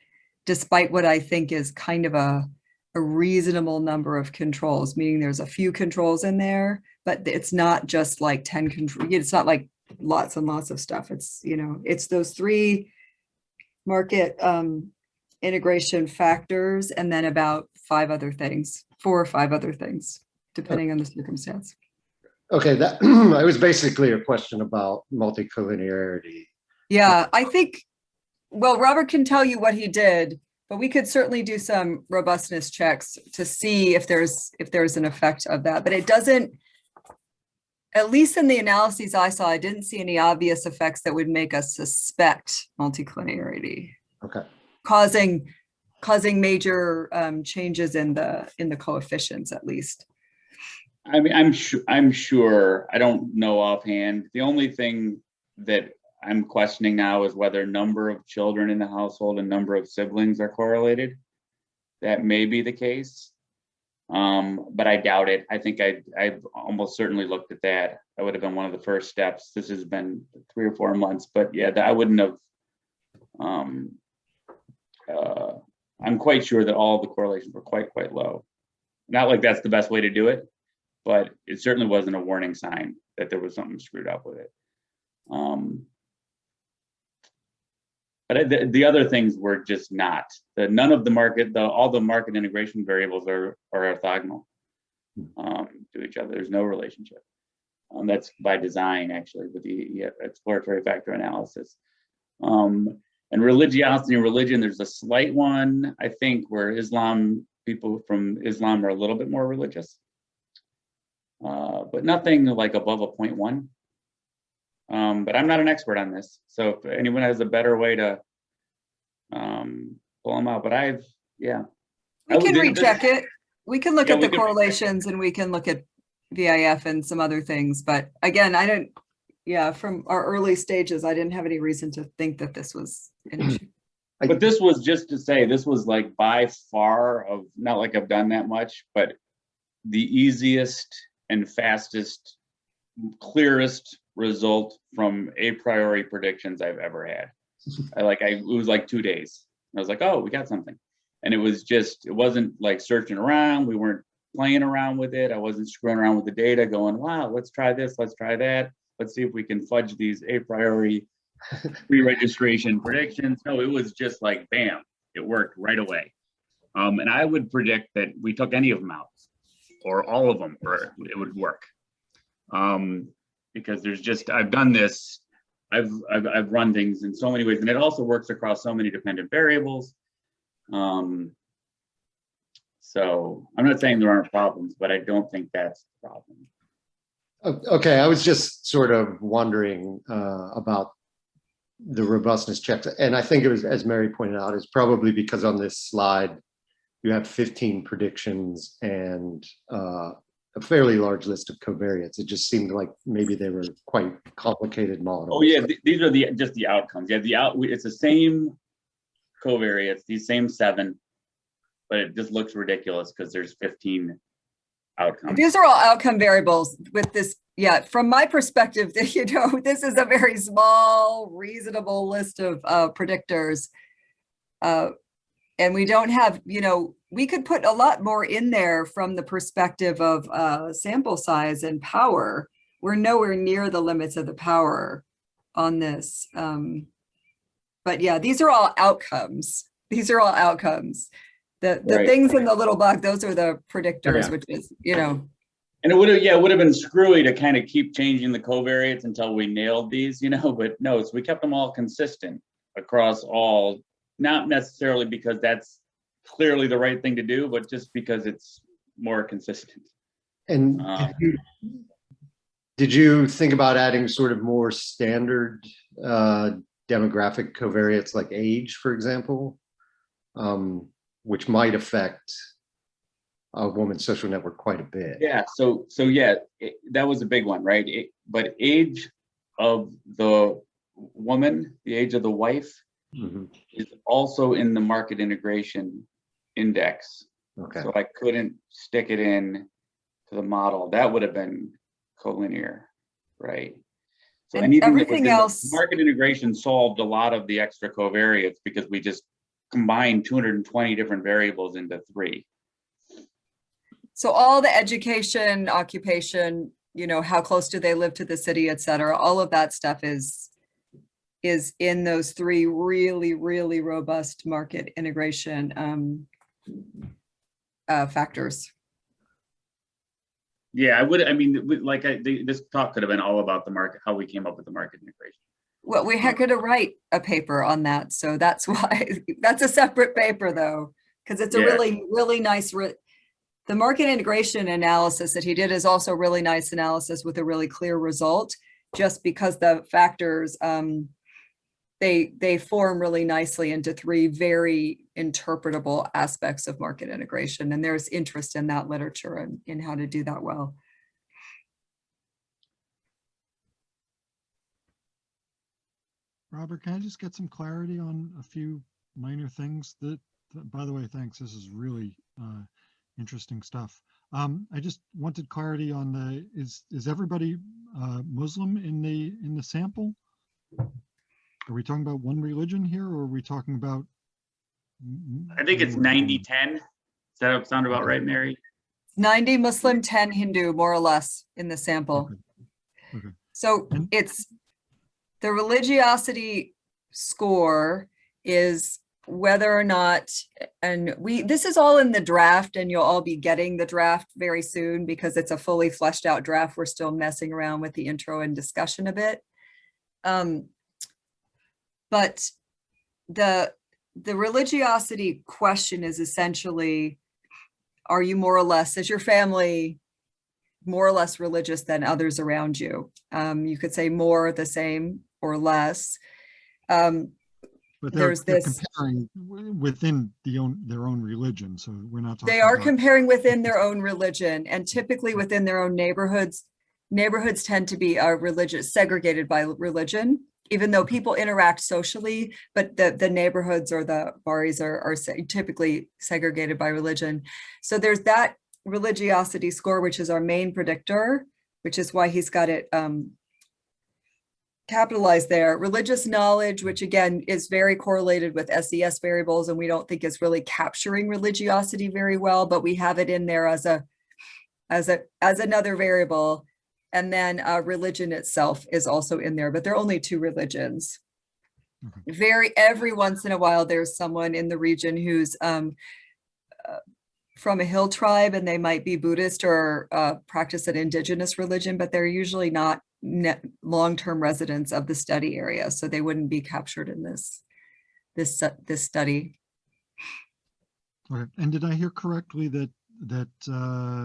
despite what I think is kind of a reasonable number of controls, meaning there's a few controls in there, but it's not just like 10 controls. It's not like lots and lots of stuff. It's, it's those 3 market integration factors, and then about 4 or 5 other things, depending on the circumstance. Okay, that it was basically a question about multicollinearity. Yeah, I think, well, Robert can tell you what he did, but we could certainly do some robustness checks to see if there's an effect of that. But it doesn't, at least in the analyses I saw, I didn't see any obvious effects that would make us suspect multiclinearity. Okay. Causing major changes in the coefficients, at least. I mean, I'm sure, I don't know offhand. The only thing that I'm questioning now is whether number of children in the household and number of siblings are correlated. That may be the case, but I doubt it. I think I've almost certainly looked at that. That would have been one of the first steps. This has been 3 or 4 months, but yeah, I wouldn't have. I'm quite sure that all the correlations were quite low. Not like that's the best way to do it, but it certainly wasn't a warning sign that there was something screwed up with it. But the other things were just not. None of the market, all the market integration variables are orthogonal to each other. There's no relationship. That's by design, actually, with the exploratory factor analysis. And religiosity and religion, there's a slight one, I think, where people from Islam are a little bit more religious, but nothing like above a 0.1. But I'm not an expert on this, so if anyone has a better way to pull them out, but we can recheck it. We can look at the correlations, and we can look at VIF and some other things. But again, from our early stages, I didn't have any reason to think that this was an issue. But this was just to say, this was like by far of, not like I've done that much, but the easiest and fastest, clearest result from a priori predictions I've ever had. It was like 2 days. I was like, oh, we got something. And it wasn't like searching around. We weren't playing around with it. I wasn't screwing around with the data going, wow, let's try this, let's try that. Let's see if we can fudge these a priori pre-registration predictions. No, it was just like, bam, it worked right away. And I would predict that we took any of them out or all of them, or it would work. Because I've done this, I've run things in so many ways, and it also works across so many dependent variables. So I'm not saying there aren't problems, but I don't think that's the problem. Okay, I was just sort of wondering about the robustness checks. And I think it was, as Mary pointed out, is probably because on this slide, you have 15 predictions and a fairly large list of covariates. It just seemed like maybe they were quite complicated models. Oh yeah, these are just the outcomes. Yeah, it's the same covariates, these same 7, but it just looks ridiculous because there's 15 outcomes. These are all outcome variables with this. Yeah, from my perspective, you know, this is a very small, reasonable list of predictors. And we don't have, you know, we could put a lot more in there from the perspective of sample size and power. We're nowhere near the limits of the power on this. But yeah, these are all outcomes. These are all outcomes. The Right. things in the little box, those are the predictors, Yeah. which is, you know. And it would have been screwy to kind of keep changing the covariates until we nailed these, you know, but no, so we kept them all consistent across all, not necessarily because that's clearly the right thing to do, but just because it's more consistent. And did you think about adding sort of more standard demographic covariates like age, for example, which might affect a woman's social network quite a bit? Yeah, so yeah, that was a big one, right? But age of the woman, the age of the wife, is also in the market integration index. Okay. So I couldn't stick it in to the model. That would have been collinear, right? So And anything that was everything in the else- market integration solved a lot of the extra covariates because we just combined 220 different variables into 3. So all the education, occupation, you know, how close do they live to the city, et cetera, all of that stuff is in those 3 really, really robust market integration factors. Yeah, this talk could have been all about the market, how we came up with the market integration. Well, we had to write a paper on that, so that's why that's a separate paper though, because it's a Yeah. really, really nice. The market integration analysis that he did is also really nice analysis with a really clear result, just because the factors they form really nicely into 3 very interpretable aspects of market integration, and there's interest in that literature and in how to do that well. Robert, can I just get some clarity on a few minor things that by the way, thanks. This is really interesting stuff. I just wanted clarity on is everybody Muslim in the sample? Are we talking about one religion here, or are we talking about? I think it's 90-10. Does that sound about right, Mary? 90 Muslim, 10 Hindu, more or less, in the sample. Okay. So And- it's the religiosity score is whether or not, and this is all in the draft, and you'll all be getting the draft very soon because it's a fully fleshed out draft. We're still messing around with the intro and discussion a bit. But the religiosity question is essentially, are you more or less, is your family more or less religious than others around you? You could say more, the same, or less. But they're this comparing within their own religion, so we're not talking. They are about comparing within their own religion, and typically within their own neighborhoods. Neighborhoods tend to be religious, segregated by religion, even though people interact socially, but the neighborhoods or the baris are typically segregated by religion. So there's that religiosity score, which is our main predictor, which is why he's got it capitalized there. Religious knowledge, which again is very correlated with SES variables, and we don't think is really capturing religiosity very well, but we have it in there as another variable. And then religion itself is also in there, but there are only 2 religions. Every once in a while, there's someone in the region who's from a hill tribe, and they might be Buddhist or practice an indigenous religion, but they're usually not long-term residents of the study area, so they wouldn't be captured in this study. Okay. And did I hear correctly that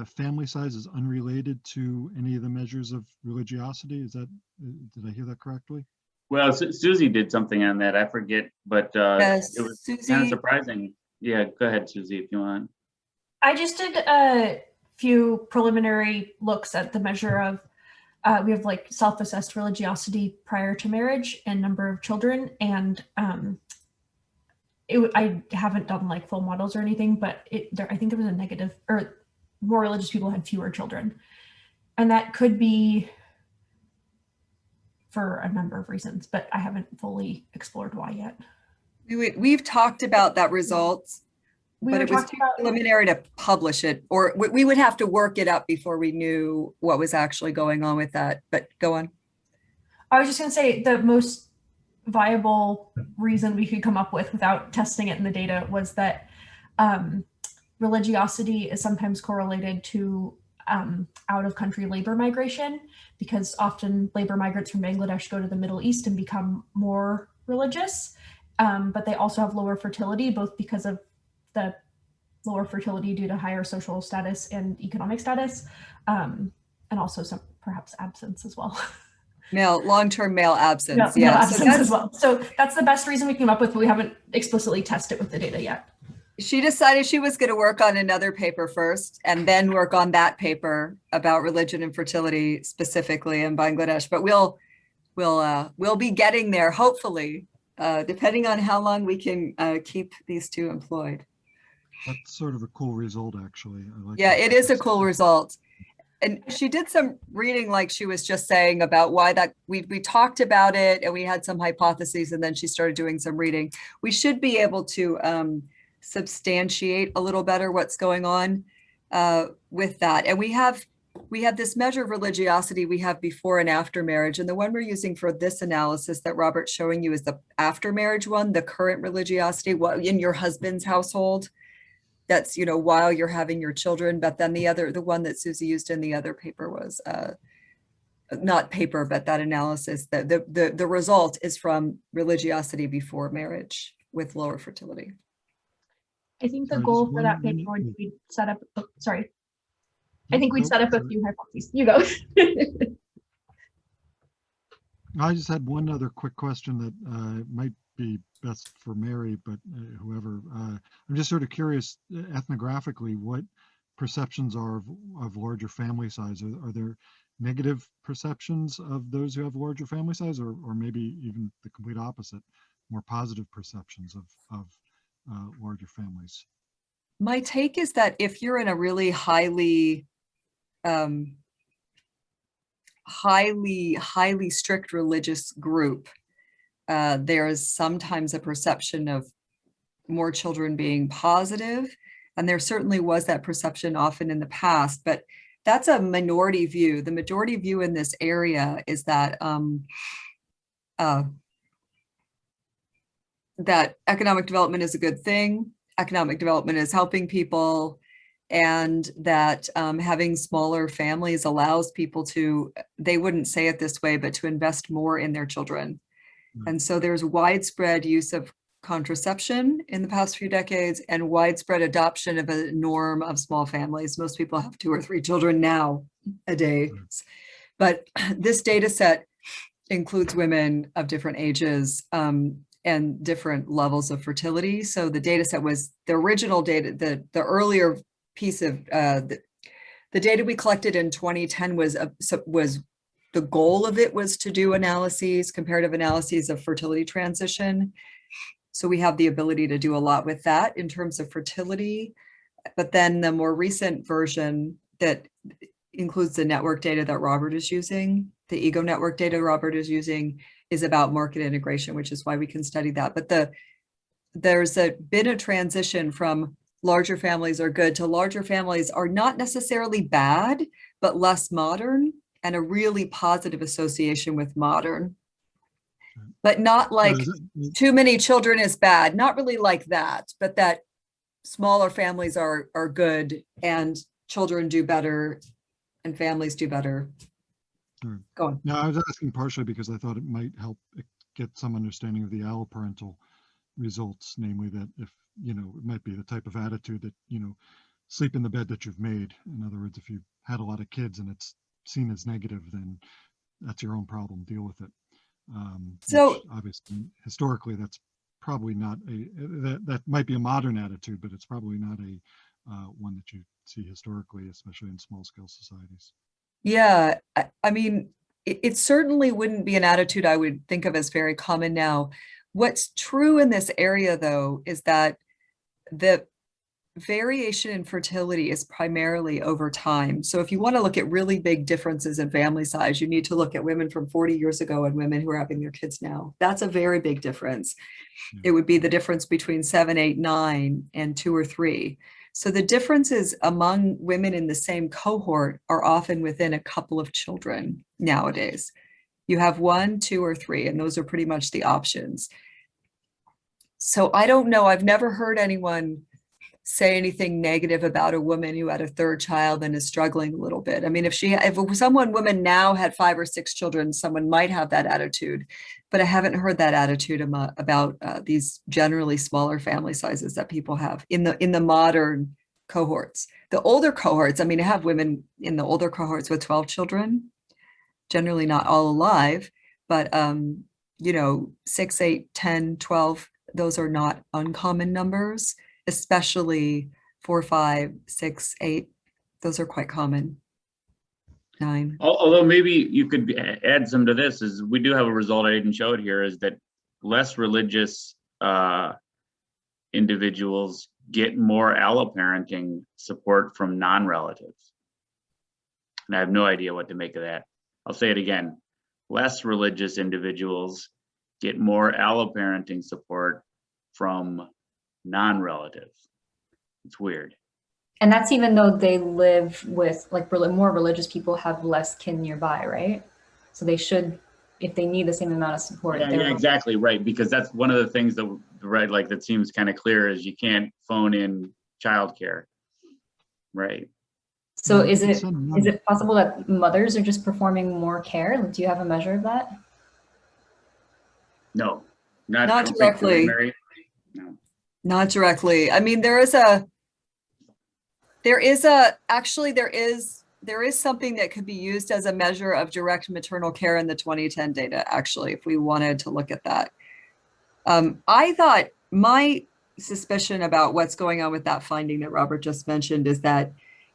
family size is unrelated to any of the measures of religiosity? Did I hear that correctly? Well, Susie did something on that. I forget, but Yes, it was Susie. kind of surprising. Yeah, go ahead, Susie, if you want. I just did few preliminary looks at the measure of, we have like self-assessed religiosity prior to marriage and number of children. And I haven't done like full models or anything, but I think there was a negative, or more religious people had fewer children. And that could be for a number of reasons, but I haven't fully explored why yet. We've talked about that results, but it was too preliminary to publish it, or we would have to work it up before we knew what was actually going on with that. But go on. I was just going to say the most viable reason we could come up with without testing it in the data was that religiosity is sometimes correlated to out-of-country labor migration, because often labor migrants from Bangladesh go to the Middle East and become more religious, but they also have lower fertility, both because of the lower fertility due to higher social status and economic status, and also some perhaps absence as well. Long-term male absence. Male absence as well. So that's the best reason we came up with, but we haven't explicitly tested it with the data yet. She decided she was going to work on another paper first and then work on that paper about religion and fertility specifically in Bangladesh. But we'll be getting there, hopefully, depending on how long we can keep these two employed. That's sort of a cool result, actually. I like Yeah, that. it is a cool result. And she did some reading, like she was just saying, about why that we talked about it and we had some hypotheses, and then she started doing some reading. We should be able to substantiate a little better what's going on with that. And we have this measure of religiosity we have before and after marriage. And the one we're using for this analysis that Robert's showing you is the after marriage one, the current religiosity in your husband's household. That's, while you're having your children. But then the one that Susie used in the other paper was not paper, but that analysis, that the result is from religiosity before marriage with lower fertility. I think the Sorry, goal just for that one- paper would be set up. Oh, sorry. I think we'd set up a few hypotheses. You go. I just had one other quick question that might be best for Mary, but whoever. I'm just sort of curious, ethnographically, what perceptions are of larger family size? Are there negative perceptions of those who have larger family size, or maybe even the complete opposite, more positive perceptions of larger families? My take is that if you're in a really highly strict religious group, there's sometimes a perception of more children being positive, and there certainly was that perception often in the past, but that's a minority view. The majority view in this area is that that economic development is a good thing. Economic development is helping people, and that having smaller families allows people to, they wouldn't say it this way, but to invest more in their children. And so there's widespread use of contraception in the past few decades and widespread adoption of a norm of small families. Most people have 2 or 3 children nowadays. But this data set includes women of different ages and different levels of fertility. So the data set was the original data, the earlier piece of the data we collected in 2010 was the goal of it was to do comparative analyses of fertility transition. So we have the ability to do a lot with that in terms of fertility. But then the more recent version that includes the network data that Robert is using, the ego network data Robert is using, is about market integration, which is why we can study that. But there's been a transition from larger families are good to larger families are not necessarily bad, but less modern, and a really positive association with modern. But not like too many children is bad, not really like that, but that smaller families are good and children do better and families do better. Sure. Go on. No, I was asking partially because I thought it might help get some understanding of the alloparental results, namely that if, it might be the type of attitude that, sleep in the bed that you've made. In other words, if you've had a lot of kids and it's seen as negative, then that's your own problem, deal with it. So obviously, historically, that's probably not that might be a modern attitude, but it's probably not one that you see historically, especially in small scale societies. Yeah, I mean, it certainly wouldn't be an attitude I would think of as very common now. What's true in this area, though, is that the variation in fertility is primarily over time. So if you want to look at really big differences in family size, you need to look at women from 40 years ago and women who are having their kids now. That's a very big difference. Yeah. It would be the difference between 7, 8, 9, and 2 or 3. So the differences among women in the same cohort are often within a couple of children nowadays. You have 1, 2, or 3, and those are pretty much the options. So I don't know. I've never heard anyone say anything negative about a woman who had a 3rd child and is struggling a little bit. I mean, if woman now had 5 or 6 children, someone might have that attitude, but I haven't heard that attitude about these generally smaller family sizes that people have in the modern cohorts. The older cohorts, I mean, I have women in the older cohorts with 12 children, generally not all alive, but 6, 8, 10, 12, those are not uncommon numbers, especially 4, 5, 6, 8. Those are quite common. 9. Although maybe you could add some to this, is we do have a result I didn't show it here, is that less religious individuals get more alloparenting support from non-relatives. And I have no idea what to make of that. I'll say it again. Less religious individuals get more alloparenting support from non-relatives. It's weird. And that's even though they live with, like, more religious people have less kin nearby, right? So they should, if they need the same amount of support. Yeah, exactly right. Because that's one of the things that, right, like that seems kind of clear, is you can't phone in childcare, right? So Yeah, is it's it possible that mothers are just performing more care? Like, do you have a measure of that? No, Not directly. Mary. No. Not directly. I mean, there is something that could be used as a measure of direct maternal care in the 2010 data, actually, if we wanted to look at that. I thought my suspicion about what's going on with that finding that Robert just mentioned is that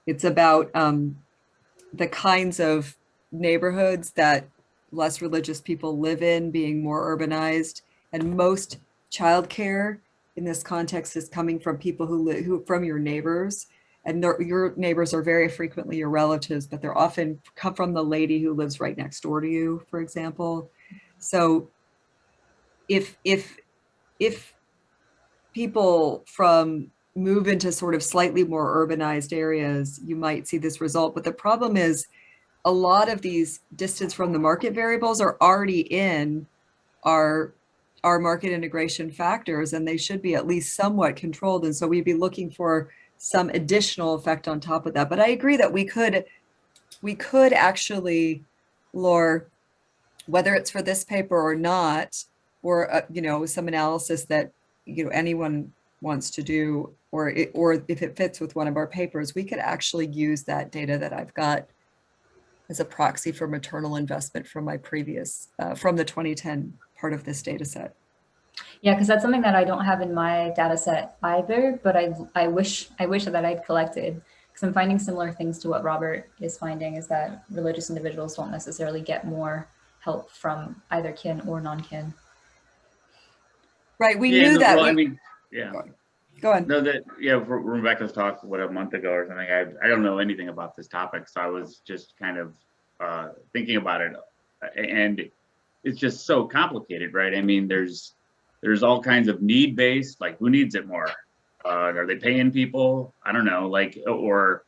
it's about the kinds of neighborhoods that less religious people live in being more urbanized, and most childcare in this context is coming from people who from your neighbors, and your neighbors are very frequently your relatives, but they're often come from the lady who lives right next door to you, for example. So if people move into sort of slightly more urbanized areas, you might see this result. But the problem is a lot of these distance from the market variables are already in our market integration factors, and they should be at least somewhat controlled. And so we'd be looking for some additional effect on top of that. But I agree that we could actually, Laura, whether it's for this paper or not, or some analysis that anyone wants to do, or if it fits with one of our papers, we could actually use that data that I've got as a proxy for maternal investment from my previous, from the 2010 part of this data set. Yeah, because that's something that I don't have in my data set either, but I wish that I'd collected, because I'm finding similar things to what Robert is finding, is that religious individuals don't necessarily get more help from either kin or non-kin. Right, we knew that. Well, I mean, yeah. Go on. No, Rebecca's talk, a month ago or something, I don't know anything about this topic, so I was just kind of thinking about it, and it's just so complicated, right? I mean, there's all kinds of need-based, like who needs it more? Are they paying people? I don't know, like, or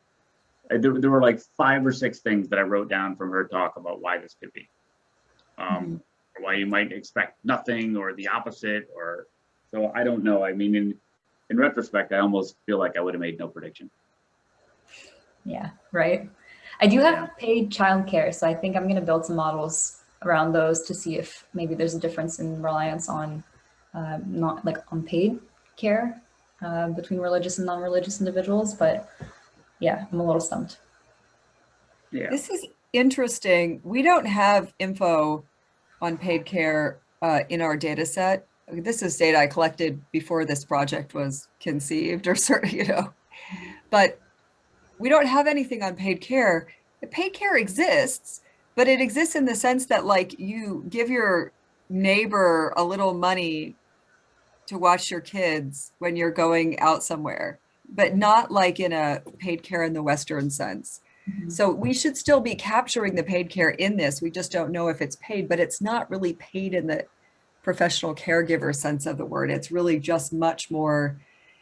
there were like 5 or 6 things that I wrote down from her talk about why this could be, or why you might expect nothing or the opposite, or so I don't know. I mean, in retrospect, I almost feel like I would have made no prediction. Yeah, right. I do have paid childcare, so I think I'm going to build some models around those to see if maybe there's a difference in reliance on not like on paid care between religious and non-religious individuals. But yeah, I'm a little stumped. Yeah, This is interesting. We don't have info on paid care in our data set. This is data I collected before this project was conceived, or sort of, but we don't have anything on paid care. The paid care exists, but it exists in the sense that like you give your neighbor a little money to watch your kids when you're going out somewhere, but not like in a paid care in the Western sense. So we should still be capturing the paid care in this. We just don't know if it's paid, but it's not really paid in the professional caregiver sense of the word. It's really just much more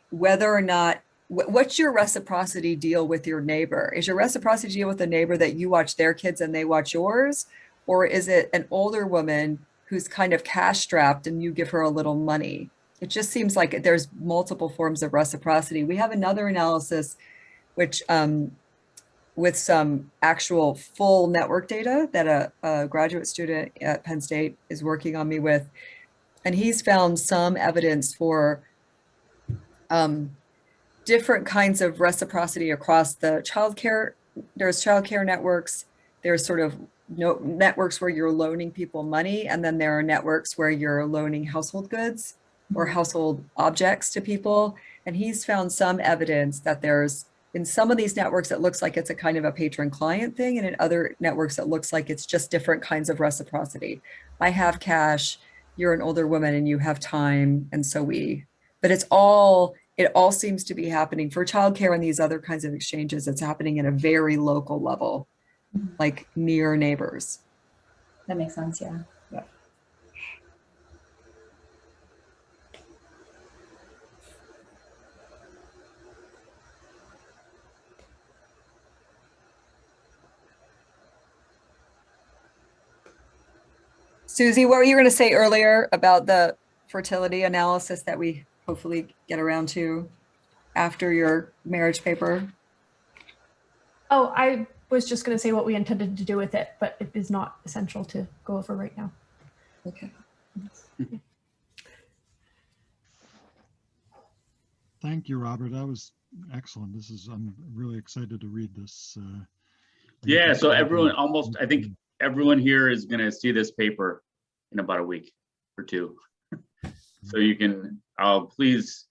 whether or not, what's your reciprocity deal with your neighbor? Is your reciprocity deal with the neighbor that you watch their kids and they watch yours? Or is it an older woman who's kind of cash strapped and you give her a little money? It just seems like there's multiple forms of reciprocity. We have another analysis, which with some actual full network data that a graduate student at Penn State is working on me with. And he's found some evidence for different kinds of reciprocity across the childcare. There's childcare networks. There's sort of networks where you're loaning people money. And then there are networks where you're loaning household goods or household objects to people. And he's found some evidence that there's, in some of these networks, it looks like it's a kind of a patron-client thing. And in other networks, it looks like it's just different kinds of reciprocity. I have cash, you're an older woman and you have time. And so but it all seems to be happening for childcare and these other kinds of exchanges. It's happening at a very local level, like near neighbors. That makes sense, yeah. Susie, what were you going to say earlier about the fertility analysis that we hopefully get around to after your marriage paper? Oh, I was just going to say what we intended to do with it, but it is not essential to go over right now. Okay. Thank you, Robert. That was excellent. I'm really excited to read this. Yeah, so everyone I think everyone here is going to see this paper in about a week or two. So you can, please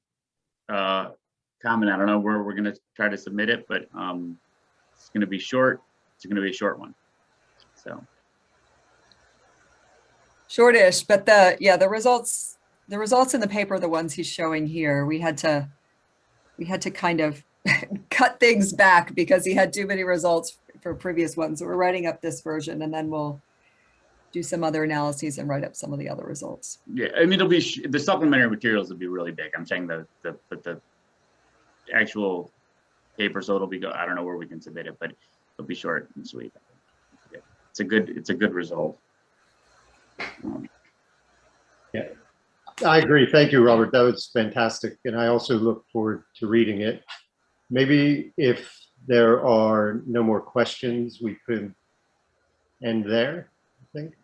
comment. I don't know where we're going to try to submit it, but it's going to be short. It's going to be a short one. So Shortish, but the results in the paper are the ones he's showing here. We had to kind of cut things back because he had too many results for previous ones. So we're writing up this version and then we'll do some other analyses and write up some of the other results. yeah, I mean, it'll be the supplementary materials will be really big. I'm saying the actual paper, so it'll be I don't know where we can submit it, but it'll be short and sweet. Yeah, it's a good result. Yeah, I agree. Thank you, Robert. That was fantastic. And I also look forward to reading it. Maybe if there are no more questions, we could end there, I think.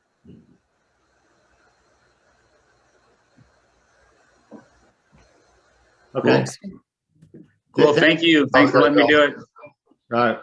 Okay. Cool. Thank you. Thanks for letting me do it. All right.